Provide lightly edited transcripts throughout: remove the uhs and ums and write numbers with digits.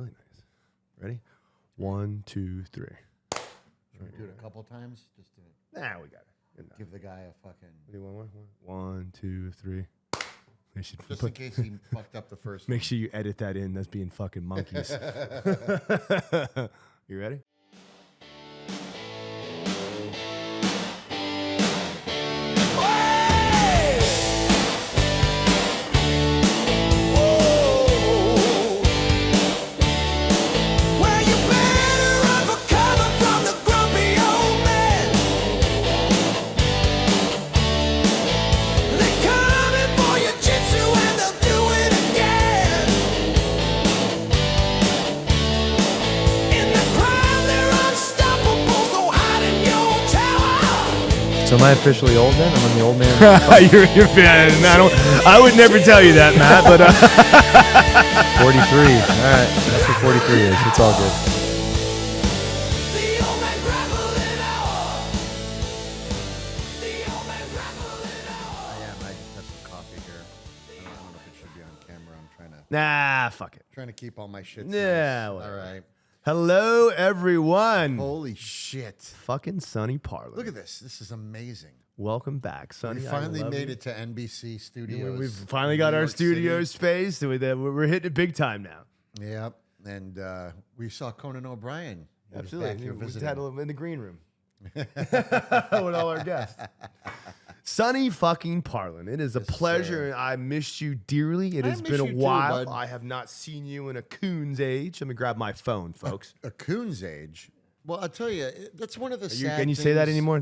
really nice. Ready? 1, 2, 3. Should we do it a couple times? Just to Nah, we got it. give the guy a fucking... Do you want one? 1, 2, 3. Just in case he fucked up the first Make sure you edit that in. That's being fucking monkeys. You ready? So am I officially old then? I'm on the old man. you're fan. I would never tell you that, Matt. But 43. All right, that's what 43 is. It's all good. I just have some coffee here. I don't know if it should be on camera. I'm trying to... nah, fuck it. Trying to keep all my shit. Yeah, nice. All right. Hello, everyone. Holy shit. Fucking Sonny Parlin. Look at this. This is amazing. Welcome back, Sonny. We finally made it to NBC Studios. We've finally got our studio space. So we're hitting it big time now. Yep. And we saw Conan O'Brien. Absolutely. We had in the green room with all our guests. Sonny fucking Parlin. It is a pleasure. I missed you dearly. It has been a while. Too, I have not seen you in a coon's age. Let me grab my phone, folks. A coon's age? Well, I'll tell you, that's one of the sad Can you things. say that anymore? I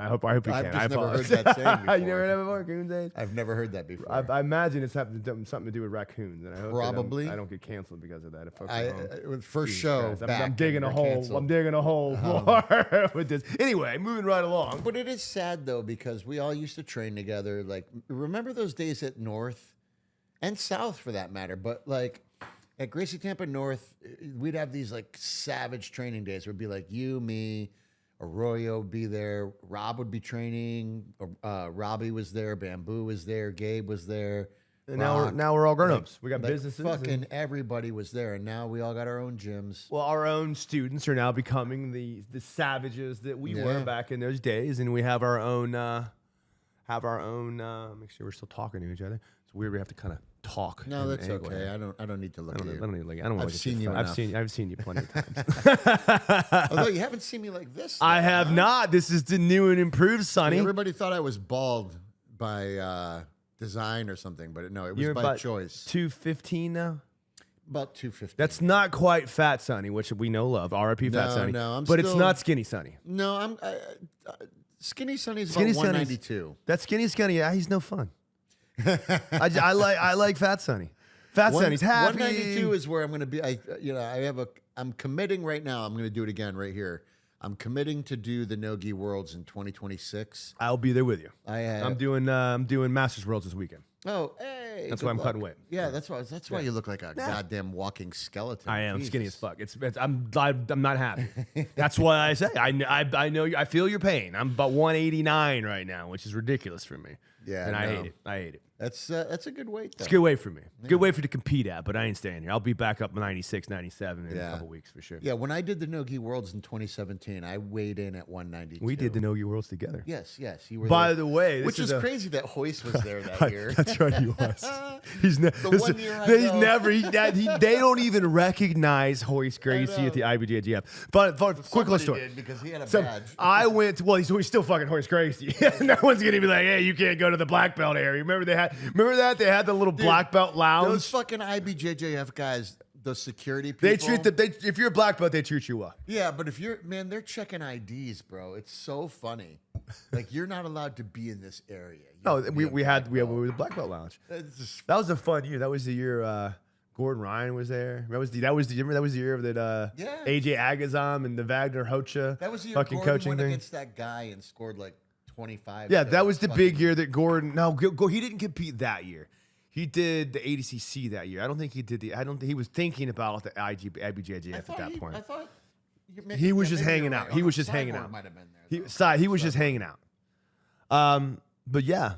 hope you can. I've never heard that saying before. You never heard that before? Coon's age? I've never heard that before. I imagine it's something to do with raccoons, and I hope probably I don't get canceled because of that. First show, I'm digging a hole. Canceled. I'm digging a hole more with this. Anyway, moving right along. But it is sad though because we all used to train together. Like, remember those days at North and South for that matter? But like at Gracie Tampa North, we'd have these like savage training days. It would be like you, me, Arroyo would be there. Rob would be training. Robbie was there. Bamboo was there. Gabe was there. And now we're all grown-ups. We got businesses. Fucking everybody was there, and now we all got our own gyms. Well, our own students are now becoming the savages that we were back in those days, and we have our own. Make sure we're still talking to each other. It's weird. We have to kind of talk. No, that's okay. I don't need to look at you. I don't need to look. I don't want I've to seen you enough. I've seen you plenty of times. Although you haven't seen me like this. I have not. This is the new and improved Sonny. Everybody thought I was bald by design or something, but no, it was by choice. 215 now. About 215. That's not quite Fat Sonny, which we know love. R.I.P. Fat Sonny. No, but it's not Skinny Sonny. No, I'm Skinny Sonny's about 192. That's Skinny Sonny. Yeah, he's no fun. I like Fat Sonny. Fat Sonny's happy. 192 is where I'm going to be. I'm committing right now. I'm going to do it again right here. I'm committing to do the No-Gi Worlds in 2026. I'll be there with you. I'm doing Masters Worlds this weekend. Oh, hey! That's why I'm cutting weight. Yeah, that's why you look like a goddamn walking skeleton. I am skinny as fuck. I'm not happy. That's why I say I know you. I feel your pain. I'm about 189 right now, which is ridiculous for me. Yeah, and I hate it. I hate it. That's a good weight, though. It's a good weight for me. Yeah. Good weight for to compete at, but I ain't staying here. I'll be back up 96, 97 in a couple weeks for sure. Yeah, when I did the No-Gi Worlds in 2017, I weighed in at 192. We did the No-Gi Worlds together. Yes. You were By the way, which is crazy that Hoist was there that year. That's right, he was. He's the 1 year they don't even recognize Hoist Gracie at the IBJJF. But quick little story. Did because he had a badge. I went. He's still fucking Hoist Gracie. No one's gonna be like, hey, you can't go to the black belt area. Remember that they had the little black belt lounge. Those fucking IBJJF guys, the security people. They treat if you're a black belt, they treat you well. Yeah, but if you're they're checking IDs, bro. It's so funny. Like you're not allowed to be in this area. No, we were the black belt lounge. That was a fun year. That was the year Gordon Ryan was there. That was the year that AJ Agazam and the Wagner Hocha. That was the year fucking Gordon coaching went thing against that guy and scored like 25. Yeah, that was the big year that Gordon. No, he didn't compete that year. He did the ADCC that year. I don't think he did he was thinking about the IBJJF at that point. I thought he was just hanging out. He was just hanging out. Might have been there. He was just hanging out. But yeah,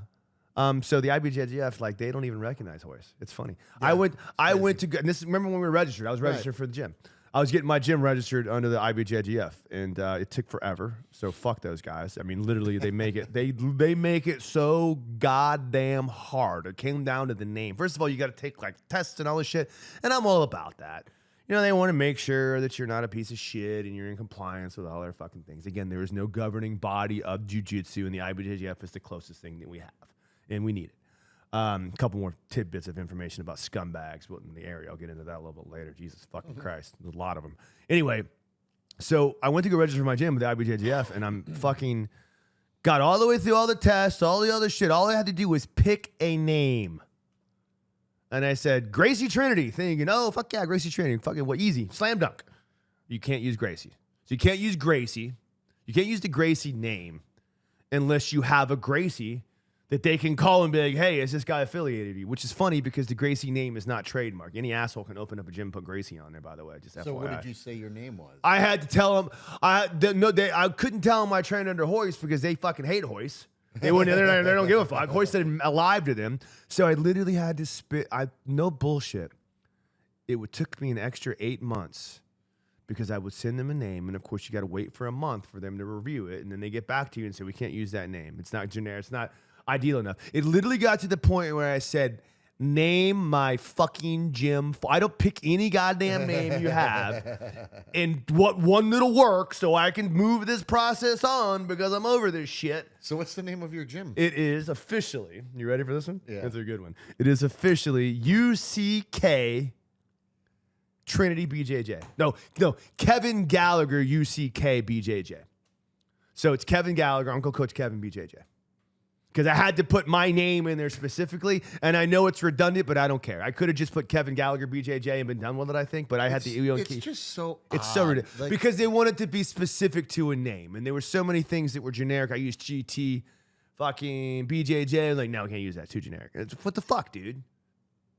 So the IBJJF, like, they don't even recognize hoist. It's funny. Yeah, I went to, and this is, remember when we were registered? I was registered for the gym. I was getting my gym registered under the IBJJF, and it took forever. So fuck those guys. I mean, literally, they make it they make it so goddamn hard. It came down to the name. First of all, you got to take like tests and all this shit, and I'm all about that. You know, they want to make sure that you're not a piece of shit and you're in compliance with all their fucking things. Again, there is no governing body of jiu-jitsu, and the IBJJF is the closest thing that we have, and we need it. A couple more tidbits of information about scumbags in the area. I'll get into that a little bit later. Jesus fucking Christ. There's a lot of them. Anyway, so I went to go register for my gym with the IBJJF, and I'm fucking got all the way through all the tests, all the other shit. All I had to do was pick a name. And I said, Gracie Trinity, thinking, oh, fuck yeah, Gracie Trinity. Fucking what? Easy. Slam dunk. You can't use Gracie. So you can't use Gracie. You can't use the Gracie name unless you have a Gracie that they can call and be like, hey, is this guy affiliated with you? Which is funny because the Gracie name is not trademark. Any asshole can open up a gym and put Gracie on there, by the way. Just so FYI. What did you say your name was? I had to tell them. I couldn't tell them I trained under Hoist because they fucking hate Hoist. They wouldn't. They don't give a fuck. Hoist said alive to them. So I literally had to spit. No bullshit. It took me an extra 8 months because I would send them a name, and of course you got to wait for a month for them to review it, and then they get back to you and say we can't use that name. It's not generic. It's not ideal enough. It literally got to the point where I said, name my fucking gym. I don't pick any goddamn name you have and what one that'll work so I can move this process on because I'm over this shit. So what's the name of your gym? It is officially, you ready for this one? Yeah. It's a good one. It is officially UCK Trinity BJJ. No, Kevin Gallagher UCK BJJ. So it's Kevin Gallagher, Uncle Coach Kevin BJJ. Because I had to put my name in there specifically, and I know it's redundant, but I don't care. I could have just put Kevin Gallagher BJJ and been done with it, I think, but I had to. It's just so It's odd. so ridiculous. Like, because they wanted to be specific to a name, and there were so many things that were generic. I used GT, fucking BJJ. Like, no, I can't use that. Too generic. What the fuck, dude?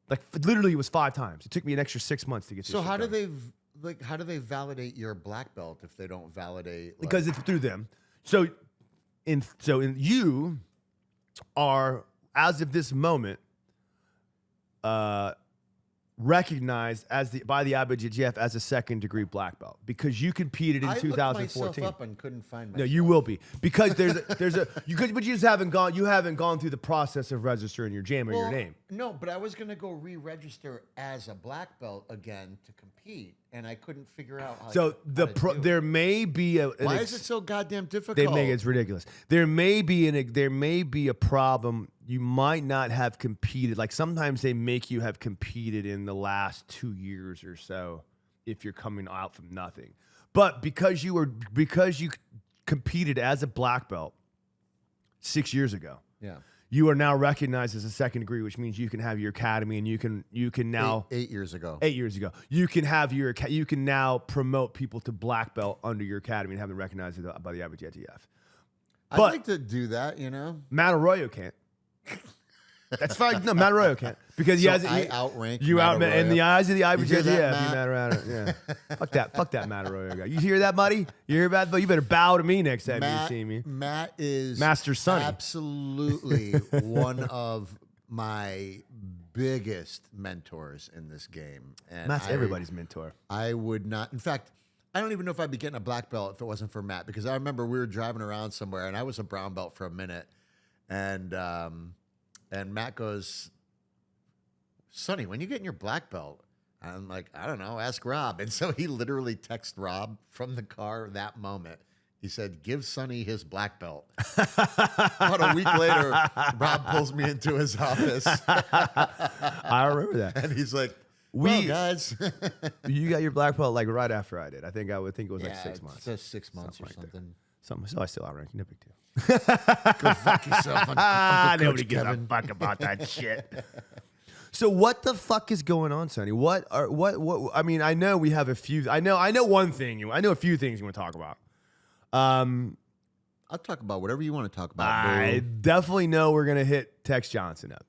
Like, literally, it was 5 times. It took me an extra 6 months to get this. So shit how done. do they validate your black belt if they don't validate? Like, Because it's through them. So you are, as of this moment, recognized by the IBJJF as a second-degree black belt because you competed in 2014. I looked myself up and couldn't find myself. No, you will be because but you just haven't gone through the process of registering your gym or your name. No, but I was gonna go re-register as a black belt again to compete, and I couldn't figure out how. So there may be a. Why is it so goddamn difficult? They make it's ridiculous. There may be a problem. You might not have competed. Like sometimes they make you have competed in the last 2 years or so if you're coming out from nothing. But because you competed as a black belt 6 years ago. Yeah. You are now recognized as a second degree, which means you can have your academy and you can now 8 years ago. 8 years ago. You can now promote people to black belt under your academy and have them recognized by the IBJJF. I'd like to do that, you know. Matt Arroyo can't. That's fine. No, Matt Arroyo can't because I outrank you Matt Arroyo. in the eyes of the IBJJF. You Matt Arroyo. Yeah. Fuck that Matt Arroyo guy. You hear that, buddy? You hear about? But you better bow to me next time you see me. Matt is Master Sonny. Absolutely one of my biggest mentors in this game. And Matt's everybody's mentor. I would not. In fact, I don't even know if I'd be getting a black belt if it wasn't for Matt, because I remember we were driving around somewhere and I was a brown belt for a minute, and Matt goes, Sonny, when you get in your black belt? I'm like, I don't know, ask Rob. And so he literally texted Rob from the car that moment. He said, give Sonny his black belt. About a week later, Rob pulls me into his office. I remember that. And he's like, well, guys. You got your black belt like right after I did. I think it was like 6 months. So 6 months or something. So I still outrank you. No big deal. Go fuck yourself. Nobody gives a fuck about that shit. So what the fuck is going on, Sonny? What? I mean, I know we have a few. I know one thing. I know a few things you want to talk about. I'll talk about whatever you want to talk about. I definitely know we're gonna hit Tex Johnson up.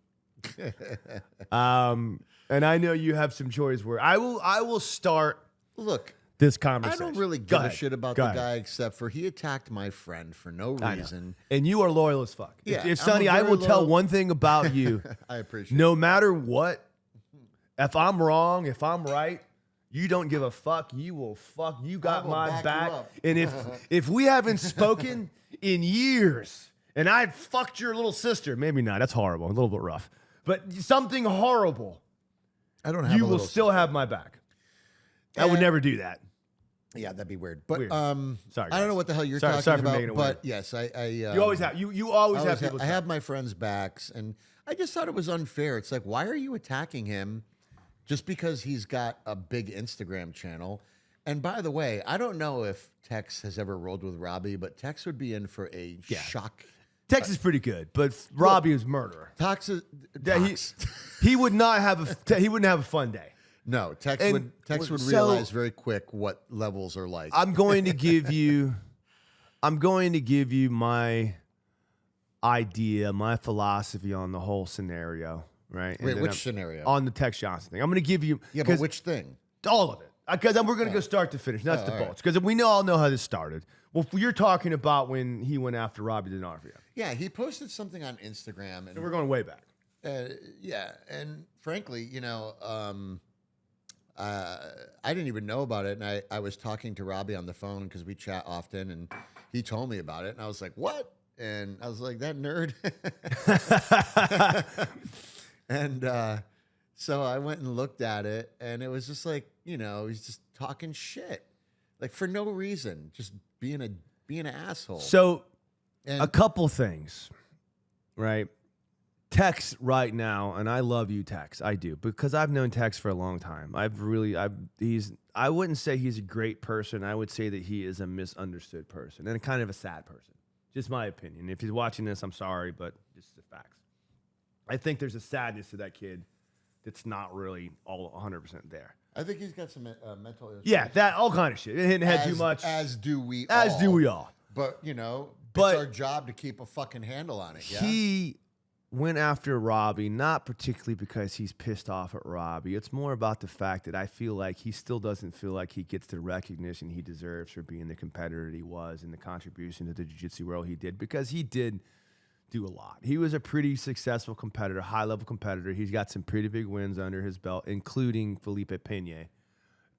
And I know you have some choice where I will start. Look, this I conversation. don't really give a shit about the guy except for he attacked my friend for no reason. And you are loyal as fuck. Yeah, If Sonny, I will tell one thing about you. I appreciate no matter what, if I'm wrong, if I'm right, you don't give a fuck. You will fuck. You got my back. And if we haven't spoken in years, and I fucked your little sister, maybe not. That's horrible. A little bit rough. But something horrible. I don't have. You will still have my back. I would never do that. Yeah, that'd be weird. But Weird. Sorry, I don't know what the hell you're talking about. But yes, you always have. You always have people. I have my friends' backs, and I just thought it was unfair. It's like, why are you attacking him just because he's got a big Instagram channel? And by the way, I don't know if Tex has ever rolled with Robbie, but Tex would be in for a shock. Tex is pretty good, but Robbie is murderer. He would not have he wouldn't have a fun day. No, Tex would realize very quick what levels are like. I'm going to give you my idea, my philosophy on the whole scenario, right? Wait, which scenario? On the Tex Johnson thing. I'm going to give you but which thing? All of it. Because we're going to go start to finish. That's the bolts. Because we all know how this started. Well, you're talking about when he went after Robbie DiNarvio. Yeah, he posted something on Instagram, and we're going way back. Yeah, and frankly, I didn't even know about it, and I was talking to Robbie on the phone because we chat often, and he told me about it, and I was like, "What?" And I was like, "That nerd." And so I went and looked at it, and it was just like, he's just talking shit, like for no reason, just being an asshole. So, a couple things, right? Tex right now, and I love you, Tex. I do, because I've known Tex for a long time. I wouldn't say he's a great person. I would say that he is a misunderstood person and kind of a sad person. Just my opinion. If he's watching this, I'm sorry, but just the facts. I think there's a sadness to that kid that's not really all 100% there. I think he's got some mental issues. Yeah, that all kind of shit. It didn't have too much. As do we all. But, it's our job to keep a fucking handle on it. Yeah? He went after Robbie, not particularly because he's pissed off at Robbie. It's more about the fact that I feel like he still doesn't feel like he gets the recognition he deserves for being the competitor that he was and the contribution to the jiu-jitsu world he did, because he did do a lot. He was a pretty successful competitor, high-level competitor. He's got some pretty big wins under his belt, including Felipe Pena.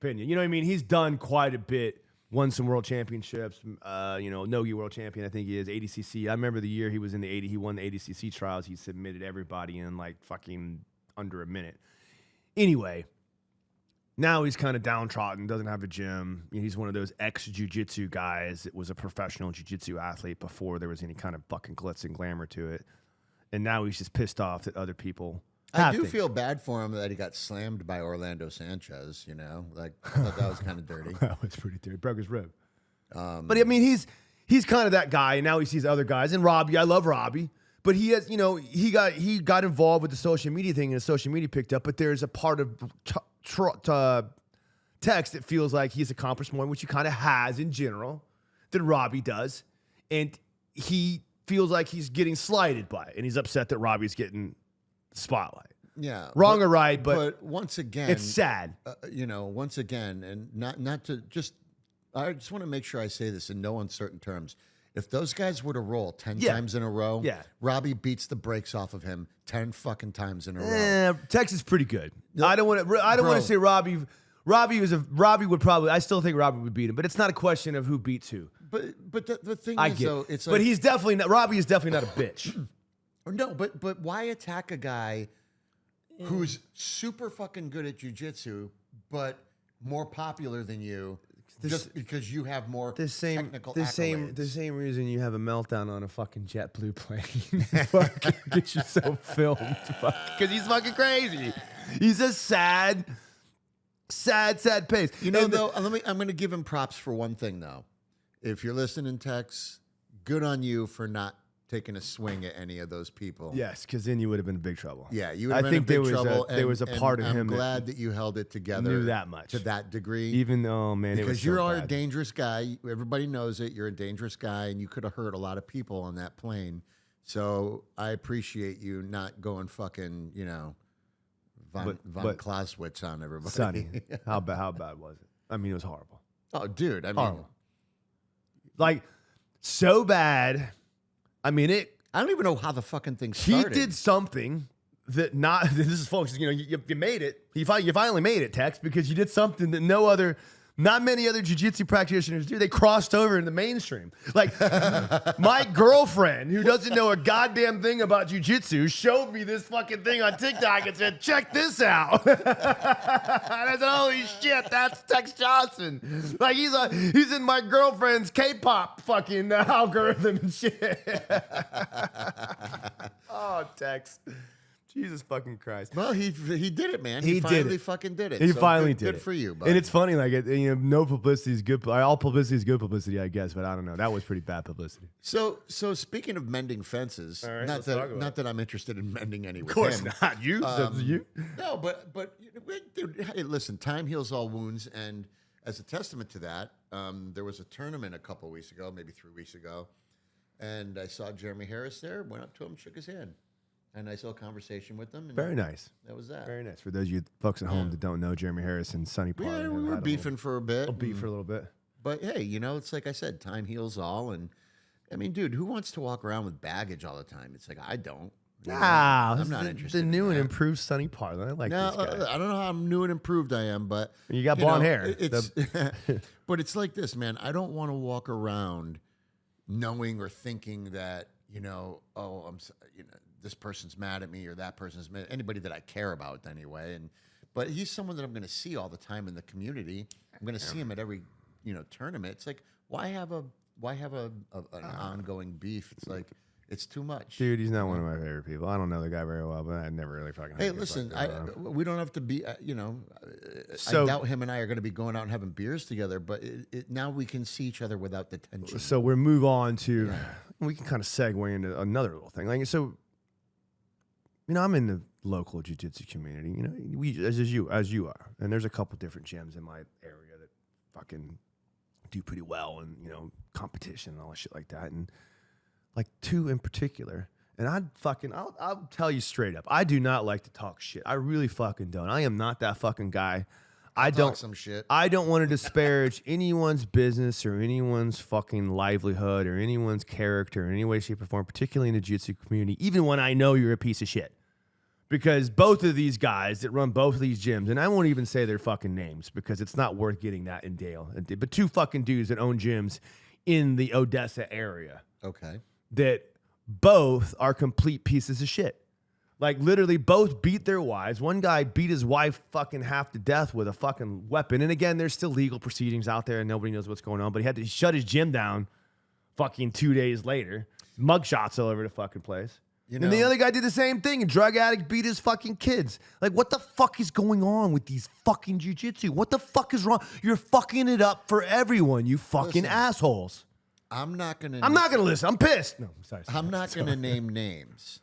You know what I mean? He's done quite a bit. Won some world championships, Nogi world champion, I think he is, ADCC. I remember the year he was in he won the ADCC trials. He submitted everybody in like fucking under a minute. Anyway, now he's kind of downtrodden, doesn't have a gym. He's one of those ex-jiu-jitsu guys that was a professional jiu-jitsu athlete before there was any kind of fucking glitz and glamour to it. And now he's just pissed off that other people I do feel bad for him that he got slammed by Orlando Sanchez, Like, I thought that was kind of dirty. That was pretty dirty. Broke his rib. But, I mean, he's kind of that guy, and now he sees other guys. And Robbie, I love Robbie. But he has, he got involved with the social media thing, and his social media picked up. But there's a part of Tex that feels like he's accomplished more, which he kind of has in general, than Robbie does. And he feels like he's getting slighted by it, and he's upset that Robbie's getting spotlight. Yeah, wrong or right, but once again, it's sad. Once again, and not to just. I just want to make sure I say this in no uncertain terms. If those guys were to roll 10 times in a row, Robbie beats the brakes off of him 10 fucking times in a row. Tex is pretty good. I don't want to say Robbie. Robbie would probably. I still think Robbie would beat him, but it's not a question of who beats who. But the thing is, though, it's like, but he's definitely not. Robbie is definitely not a bitch. No, but why attack a guy who's super fucking good at jiu-jitsu, but more popular than you, just because you have more technical accolades? The same reason you have a meltdown on a fucking JetBlue plane. Fucking get yourself filmed. Because he's fucking crazy. He's a sad pace. I'm going to give him props for one thing, though. If you're listening, Tex, good on you for not taking a swing at any of those people. Yes, because then you would have been in big trouble. Yeah, you would have been in big trouble. There was a part of him. I'm glad that you held it together. Knew that much to that degree. Even though, man, because it was you're so a bad. dangerous guy. Everybody knows it. You're a dangerous guy, and you could have hurt a lot of people on that plane. So I appreciate you not going fucking, von Clausewitz on everybody. Sonny, how bad was it? I mean, it was horrible. Oh, dude. I mean, Horrible. Like, so bad. I mean, I don't even know how the fucking thing he started. did something that this is, folks, you made it. You finally made it, Tex, because you did something that not many other jiu-jitsu practitioners do. They crossed over in the mainstream. Like, my girlfriend, who doesn't know a goddamn thing about jiu-jitsu, showed me this fucking thing on TikTok and said, check this out. And I said, holy shit, that's Tex Johnson. Like, he's in my girlfriend's K-pop fucking algorithm and shit. Oh, Tex. Jesus fucking Christ. Well, he did it, man. He finally did it. fucking did it. He So finally good, did Good it. for you, bud. And it's funny, like, no publicity is good. All publicity is good publicity, I guess. But I don't know. That was pretty bad publicity. So speaking of mending fences, All right, not let's talk about that I'm interested in mending any with Of course him. not. You? You? No, but dude, hey, listen, time heals all wounds, and as a testament to that, there was a tournament a couple weeks ago, maybe 3 weeks ago, and I saw Jeremy Harris there. Went up to him, shook his hand, and I saw a conversation with him. And Very nice. That was that. Very nice. For those of you folks at home that don't know, Jeremy Harris and Sonny Parlin. Yeah, we were beefing for a bit. A beef for a little bit. But hey, it's like I said, time heals all. And I mean, dude, who wants to walk around with baggage all the time? It's like, I don't. I'm not interested. The new in and that. improved Sonny Parlin. I like No, this guy. I don't know how new and improved I am, but You got blonde hair. It's, but it's like this, man. I don't want to walk around knowing or thinking that this person's mad at me or that person's mad. Anybody that I care about anyway. But he's someone that I'm going to see all the time in the community. I'm going to see him at every tournament. It's like why have an ongoing beef? It's like. It's too much. Dude, he's not one of my favorite people. I don't know the guy very well, but I never really fucking. Hey, listen, we don't have to be, So- I doubt him and I are going to be going out and having beers together, but now we can see each other without the tension. So we'll move on to, we can kind of segue into another little thing. Like, so, I'm in the local jiu-jitsu community, we, as you are, and there's a couple different gyms in my area that fucking do pretty well and, competition and all that shit like that. And like 2 in particular. And I'll tell you straight up, I do not like to talk shit. I really fucking don't. I am not that fucking guy. Talk some shit. I don't want to disparage anyone's business or anyone's fucking livelihood or anyone's character in any way, shape, or form, particularly in the jiu-jitsu community, even when I know you're a piece of shit. Because both of these guys that run both of these gyms, and I won't even say their fucking names because it's not worth getting that in Dale. But 2 fucking dudes that own gyms in the Odessa area. Okay. That both are complete pieces of shit. Like, literally both beat their wives. One guy beat his wife fucking half to death with a fucking weapon. And again, there's still legal proceedings out there and nobody knows what's going on. But he had to shut his gym down fucking 2 days later. Mugshots all over the fucking place. And the other guy did the same thing. A drug addict beat his fucking kids. Like, what the fuck is going on with these fucking jiu-jitsu? What the fuck is wrong? You're fucking it up for everyone, you fucking assholes. I'm not gonna listen. I'm pissed. No, I'm sorry. I'm not gonna name names,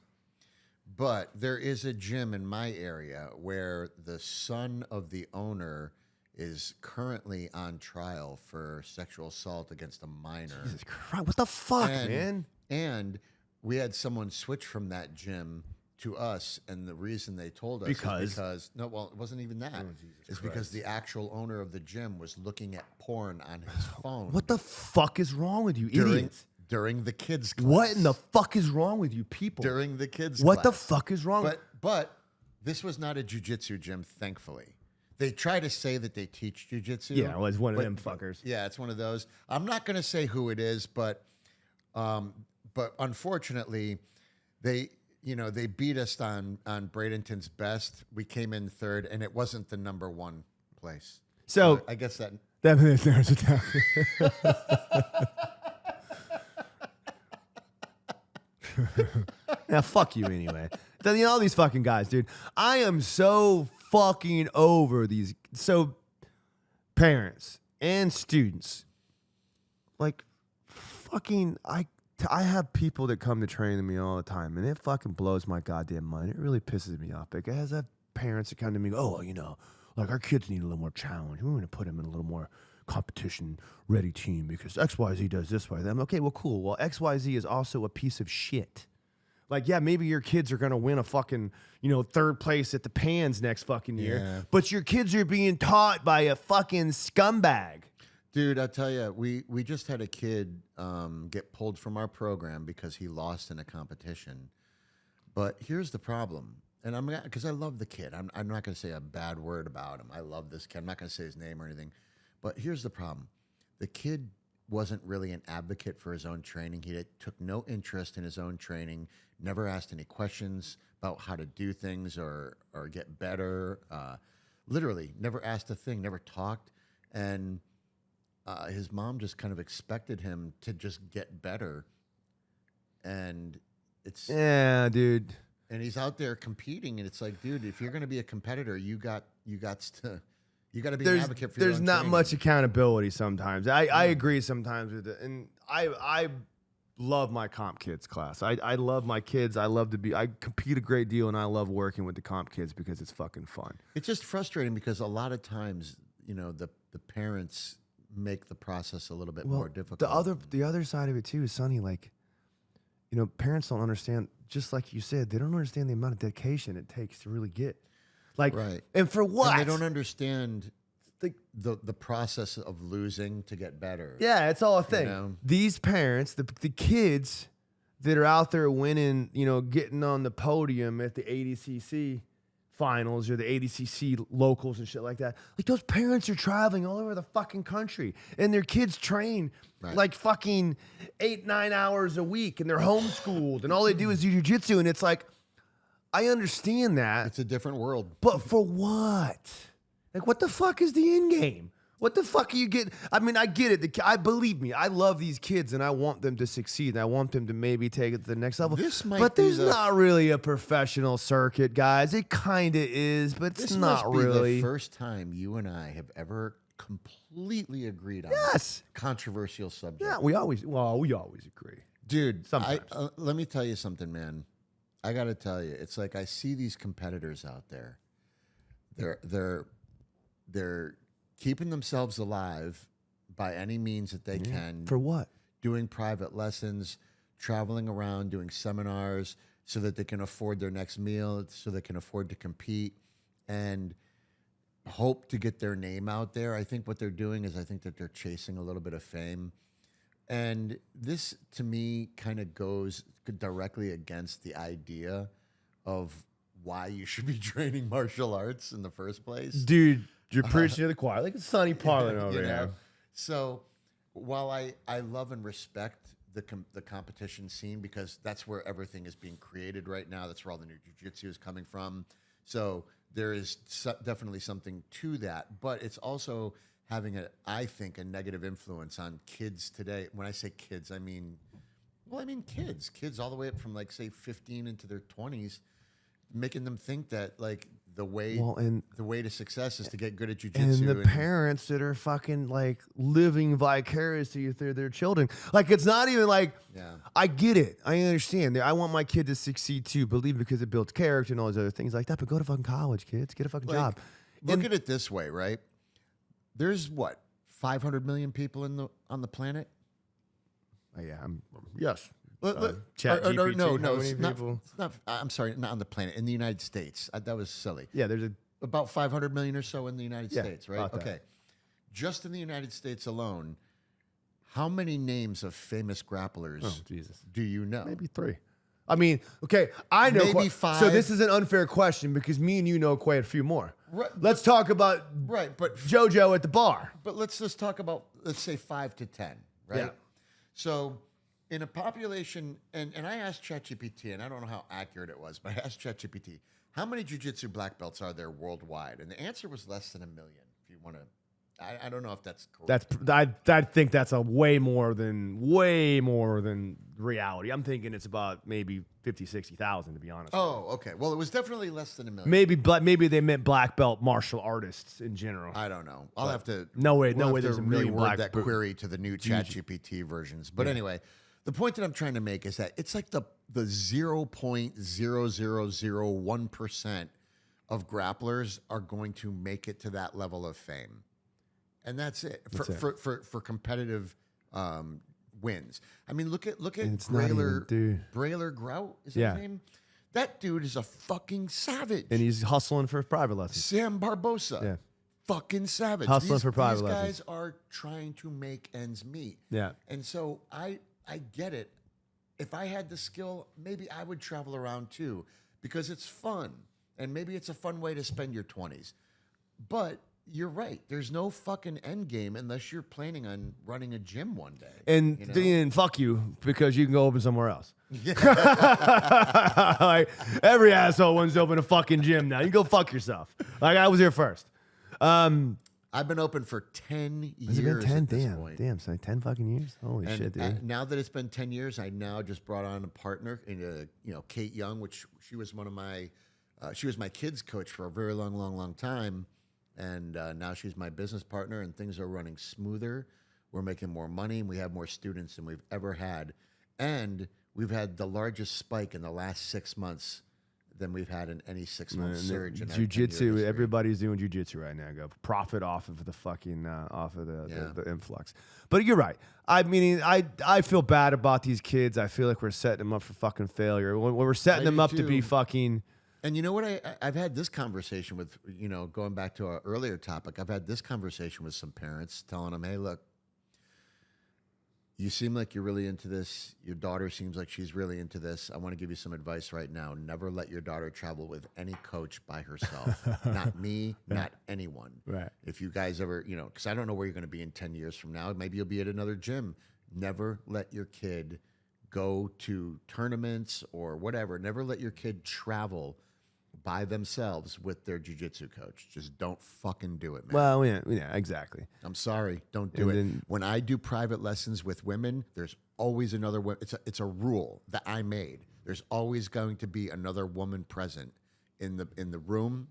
but there is a gym in my area where the son of the owner is currently on trial for sexual assault against a minor. Jesus Christ, what the fuck, man? And we had someone switch from that gym to us, and the reason they told us is because it wasn't even that. It's because the actual owner of the gym was looking at porn on his phone. What the fuck is wrong with you, idiots? During the kids' class. What in the fuck is wrong with you people? During the kids' What class. the fuck is wrong? But this was not a jiu-jitsu gym, thankfully. They try to say that they teach jiu-jitsu. Yeah, well, it's one of them fuckers. Yeah, it's one of those. I'm not going to say who it is, but unfortunately, they beat us on Bradenton's best. We came in 3rd, and it wasn't the number 1 place. So I guess that means there's a time. Now, fuck you anyway. All these fucking guys, dude. I am so fucking over these. So, parents and students, like, fucking, I have people that come to train with me all the time, and it fucking blows my goddamn mind. It really pisses me off because I have parents that come to me, like, our kids need a little more challenge. We're going to put them in a little more competition-ready team because XYZ does this way. I'm okay, well, cool. Well, XYZ is also a piece of shit. Like, yeah, maybe your kids are going to win a fucking, 3rd place at the Pans next fucking year, but your kids are being taught by a fucking scumbag. Dude, I tell you, we just had a kid get pulled from our program because he lost in a competition. But here's the problem, and because I love the kid. I'm not going to say a bad word about him. I love this kid. I'm not going to say his name or anything. But here's the problem: the kid wasn't really an advocate for his own training. He took no interest in his own training. Never asked any questions about how to do things or get better. Literally, never asked a thing. Never talked, and his mom just kind of expected him to just get better, and it's dude. And he's out there competing, and it's like, dude, if you're going to be a competitor, you got to be an advocate for your There's own not training. much accountability sometimes. I agree sometimes with it, and I love my comp kids class. I love my kids. I compete a great deal, and I love working with the comp kids because it's fucking fun. It's just frustrating because a lot of times, the parents make the process a little bit more difficult. The other side of it too is, Sonny, like, parents don't understand, just like you said, they don't understand the amount of dedication it takes to really get. Like, right. And for what? And they don't understand the process of losing to get better. Yeah, it's all a thing. These parents, the kids that are out there winning, getting on the podium at the ADCC finals or the ADCC locals and shit like that. Like, those parents are traveling all over the fucking country, and their kids train like fucking 8-9 hours a week, and they're homeschooled, and all they do is do jiu-jitsu, and it's like, I understand that. It's a different world. But for what? Like, what the fuck is the end game? What the fuck are you getting? I mean, I get it. Believe me, I love these kids, and I want them to succeed, and I want them to maybe take it to the next level. But there's not really a professional circuit, guys. It kind of is, but it's not really. This must be the first time you and I have ever completely agreed on a controversial subject. Yeah, we always agree. Dude, sometimes. Let me tell you something, man. I got to tell you, it's like I see these competitors out there. They're keeping themselves alive by any means that they can. For what? Doing private lessons, traveling around, doing seminars so that they can afford their next meal, so they can afford to compete and hope to get their name out there. I think what they're doing is I think that they're chasing a little bit of fame. And this, to me, kind of goes directly against the idea of why you should be training martial arts in the first place. Dude, you're preaching to the choir. Like Sonny Parlin over here. So while I love and respect the competition scene, because that's where everything is being created right now. That's where all the new jiu-jitsu is coming from. So there is definitely something to that. But it's also having, I think, a negative influence on kids today. When I say kids, I mean kids. Kids all the way up from, like, say, 15 into their 20s, making them think that, like, the way to success is to get good at jiu-jitsu. And the parents that are fucking, like, living vicariously through their children. Like, it's not even like, I get it. I understand. I want my kid to succeed too, believe, because it builds character and all those other things like that. But go to fucking college, kids. Get a fucking job. Look at it this way, right? There's 500 million people on the planet? Yes. Chat GPT, no, it's not. I'm sorry, not on the planet. In the United States, that was silly. Yeah, there's about 500 million or so in the United States, right? Okay. That. Just in the United States alone, how many names of famous grapplers do you know? Maybe 3. I mean, okay, I know maybe 5. So this is an unfair question because me and you know quite a few more. Right, let's talk about but JoJo at the bar. But let's just talk about, let's say 5 to 10, right? Yeah. So in a population, and I asked ChatGPT, and I don't know how accurate it was, but I asked ChatGPT, how many jiu-jitsu black belts are there worldwide? And the answer was less than 1 million. If you want to, I don't know if that's correct. I think that's a way more than reality. I'm thinking it's about maybe 50,000-60,000, to be honest. Oh, okay. Well, it was definitely less than 1 million. Maybe they meant black belt martial artists in general. I don't know. I'll have to. No way. There's a million black that query to the new ChatGPT versions. But anyway, the point that I'm trying to make is that it's like the 0.0001% of grapplers are going to make it to that level of fame, and that's it for competitive wins. I mean, look at Braylor Grout. Is that his name? That dude is a fucking savage, and he's hustling for private lessons. Sam Barbosa, fucking savage. Hustling for private These lessons. guys are trying to make ends meet. Yeah. And so I get it. If I had the skill, maybe I would travel around too, because it's fun. And maybe it's a fun way to spend your 20s. But you're right. There's no fucking end game unless you're planning on running a gym one day. And, you know? then fuck you, because you can go open somewhere else. Like, every asshole wants to open a fucking gym now. You can go fuck yourself. Like, I was here first. I've been open for 10 years. Has it been 10? At this Damn. point. Damn, son. 10 fucking years? Holy And shit, dude. now that it's been 10 years, I now just brought on a partner, Kate Young, which she was one of my, she was my kids' coach for a very long time. And now she's my business partner, and things are running smoother. We're making more money, and we have more students than we've ever had. And we've had the largest spike in the last 6 months than we've had in any 6-month surge. In Jiu-Jitsu, everybody's doing jiu-jitsu right now. Go profit off of the fucking the influx. But you're right. I mean, I feel bad about these kids. I feel like we're setting them up for fucking failure. We're setting them up to be fucking. And you know what? I've had this conversation with, going back to our earlier topic, I've had this conversation with some parents telling them, hey, look, you seem like you're really into this. Your daughter seems like she's really into this. I want to give you some advice right now. Never let your daughter travel with any coach by herself. Not me, not anyone. Right. If you guys ever, because I don't know where you're going to be in 10 years from now. Maybe you'll be at another gym. Never let your kid go to tournaments or whatever. Never let your kid travel by themselves with their jiu-jitsu coach. Just don't fucking do it, man. Well, yeah, exactly. I'm sorry, don't do it. When I do private lessons with women, there's always another woman. It's a rule that I made. There's always going to be another woman present in the room.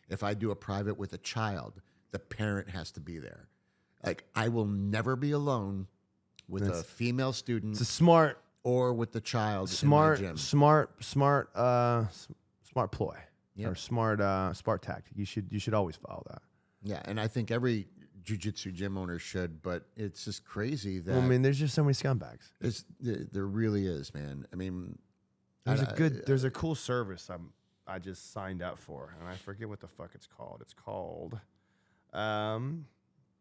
If I do a private with a child, the parent has to be there. Like, I will never be alone with a female student. It's a smart or with the child in my gym. Smart ploy. Or smart tactic. You should always follow that. Yeah, and I think every jiu-jitsu gym owner should, but it's just crazy that Well, I mean, there's just so many scumbags. There really is, man. I mean, there's a cool service I just signed up for, and I forget what the fuck it's called. It's called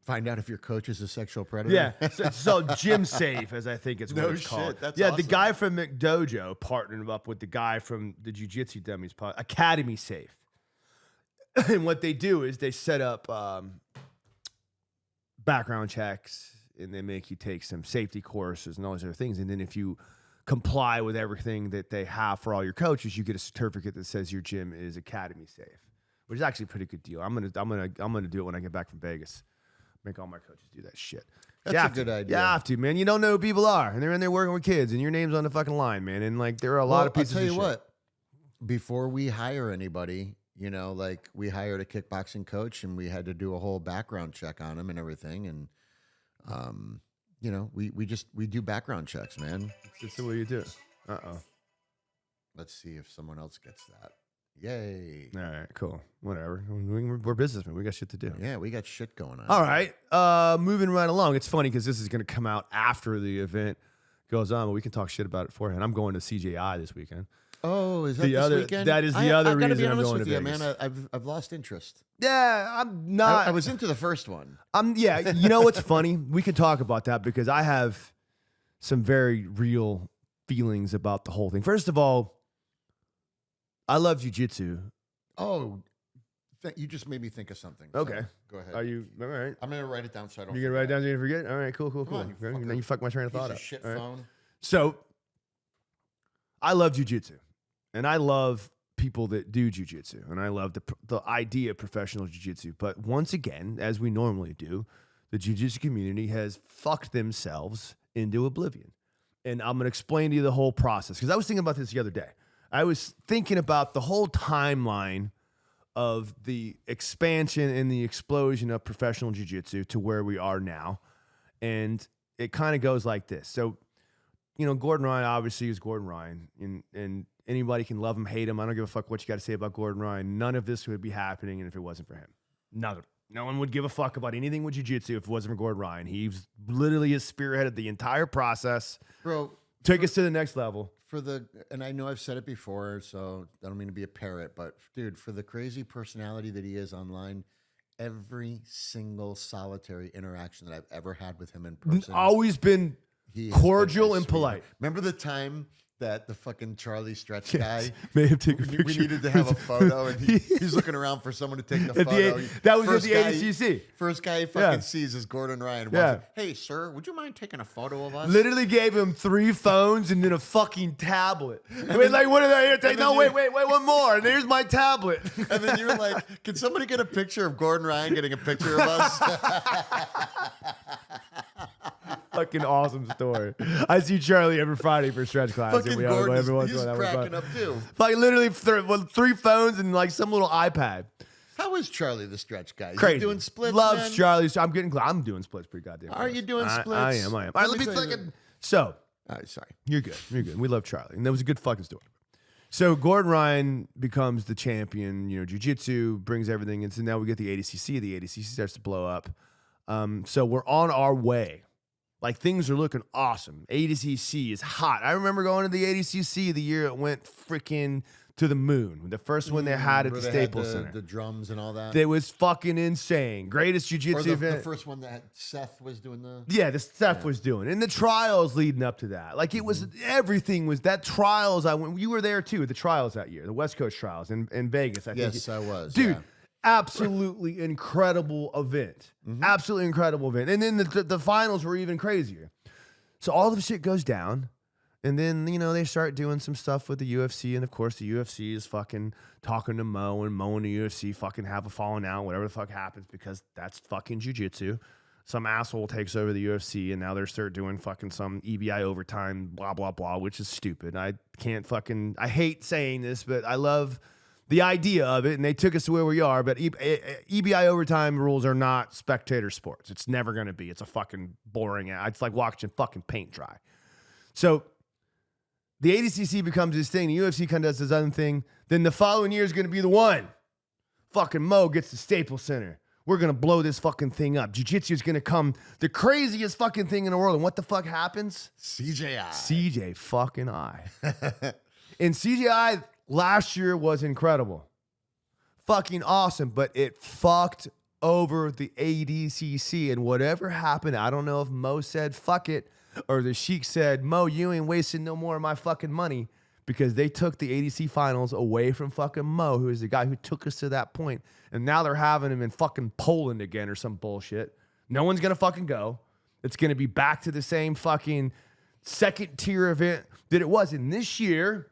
find out if your coach is a sexual predator. Yeah, so Gym Safe, as I think it's what it's called. That's awesome. The guy from McDojo partnered up with the guy from the Jiu-Jitsu Dummies Academy Safe. And what they do is they set up background checks, and they make you take some safety courses and all those other things. And then if you comply with everything that they have for all your coaches, you get a certificate that says your gym is Academy Safe, which is actually a pretty good deal. I'm gonna do it when I get back from Vegas. Make all my coaches do that shit. That's a good idea. You have to, man. You don't know who people are, and they're in there working with kids, and your name's on the fucking line, man. And like, there are a lot of pieces. I'll tell you of shit. what. Before we hire anybody, like we hired a kickboxing coach, and we had to do a whole background check on him and everything, and we do background checks, man. It's the way you do it. Let's see if someone else gets that. Yay. All right, cool. Whatever. We're businessmen. We got shit to do. Yeah, we got shit going on. All right. Moving right along. It's funny because this is going to come out after the event goes on, but we can talk shit about it beforehand. I'm going to CJI this weekend. Oh, is that this weekend? That is the other reason I'm going to you, Vegas. man. I've lost interest. Yeah, I'm not. I was into the first one. Yeah, you know what's funny? We can talk about that because I have some very real feelings about the whole thing. First of all, I love jiu-jitsu. Oh, you just made me think of something. Okay. So, go ahead. Are you all right? I'm going to write it down so I don't You're going to write it down so you don't forget? All right, cool. Come on, Now you fuck my train of thought up. Shit All right. phone. So, I love jiu-jitsu. And I love people that do jiu-jitsu. And I love the idea of professional jiu-jitsu. But once again, as we normally do, the jiu-jitsu community has fucked themselves into oblivion. And I'm going to explain to you the whole process. Because I was thinking about this the other day. I was thinking about the whole timeline of the expansion and the explosion of professional jiu-jitsu to where we are now. And it kind of goes like this. So, Gordon Ryan obviously is Gordon Ryan. And anybody can love him, hate him. I don't give a fuck what you got to say about Gordon Ryan. None of this would be happening if it wasn't for him. None. No one would give a fuck about anything with jiu-jitsu if it wasn't for Gordon Ryan. He's literally has spearheaded the entire process. Bro. Took us to the next level. And I know I've said it before, so I don't mean to be a parrot, but dude, for the crazy personality that he is online, every single solitary interaction that I've ever had with him in person. Always been He has cordial been a and polite. sweetheart. Remember the time that the fucking Charlie Stretch guy, Made him take a we picture. needed to have a photo, and he's looking around for someone to take the At the photo. that was First at the guy- ADCC. First guy he fucking Yeah. sees is Gordon Ryan. Yeah. Watching, hey, sir, would you mind taking a photo of us? Literally gave him 3 phones and then a fucking tablet. Wait, like, what are they here? Take? No, wait, one more. And here's my tablet. And then you're like, can somebody get a picture of Gordon Ryan getting a picture of us? Fucking awesome story. I see Charlie every Friday for stretch class. Fucking and we always go Gordon, every once in he's a while. That was cracking fun. up too. Like literally 3 phones and like some little iPad. How is Charlie the Stretch guy? Is he Crazy. doing splits, Loves man? Charlie. So I'm doing splits pretty goddamn. Are you doing splits? I am. All right, let me tell you fucking. So All right, sorry. you're good. We love Charlie, and that was a good fucking story. So Gordon Ryan becomes the champion. Jiu-Jitsu brings everything, and so now we get the ADCC. The ADCC starts to blow up. So we're on our way. Like things are looking awesome. ADCC is hot. I remember going to the ADCC the year it went freaking to the moon. The first one they had at Where the they had Staples Center. The drums and all that. It was fucking insane. Greatest Or jiu-jitsu the event. first one that Seth was doing the. Yeah, the Steph was doing. And the trials leading up to that. Like it was, everything was, that trials, you were there too, the trials that year, the West Coast trials in Vegas. I think. Yes, I was. Dude, yeah. absolutely incredible event. Absolutely incredible event. And then the finals were even crazier. So all the shit goes down. And then, they start doing some stuff with the UFC. And of course, the UFC is fucking talking to Mo, and Mo and the UFC fucking have a falling out, whatever the fuck happens, because that's fucking jiu-jitsu. Some asshole takes over the UFC, and now they start doing fucking some EBI overtime, blah, blah, blah, which is stupid. I hate saying this, but I love the idea of it, and they took us to where we are, but EBI overtime rules are not spectator sports. It's never going to be. It's a fucking boring, it's like watching fucking paint dry. So the ADCC becomes this thing. The UFC kind of does this other thing. Then the following year is going to be the one. Fucking Mo gets the Staples Center. We're going to blow this fucking thing up. Jiu-Jitsu is going to come the craziest fucking thing in the world. And what the fuck happens? CJI. CJ fucking I. And CJI last year was incredible. Fucking awesome. But it fucked over the ADCC. And whatever happened, I don't know if Mo said fuck it, or the Sheik said, Mo, you ain't wasting no more of my fucking money, because they took the ADC finals away from fucking Mo, who is the guy who took us to that point. And now they're having him in fucking Poland again or some bullshit. No one's going to fucking go. It's going to be back to the same fucking second tier event that it was. And this year,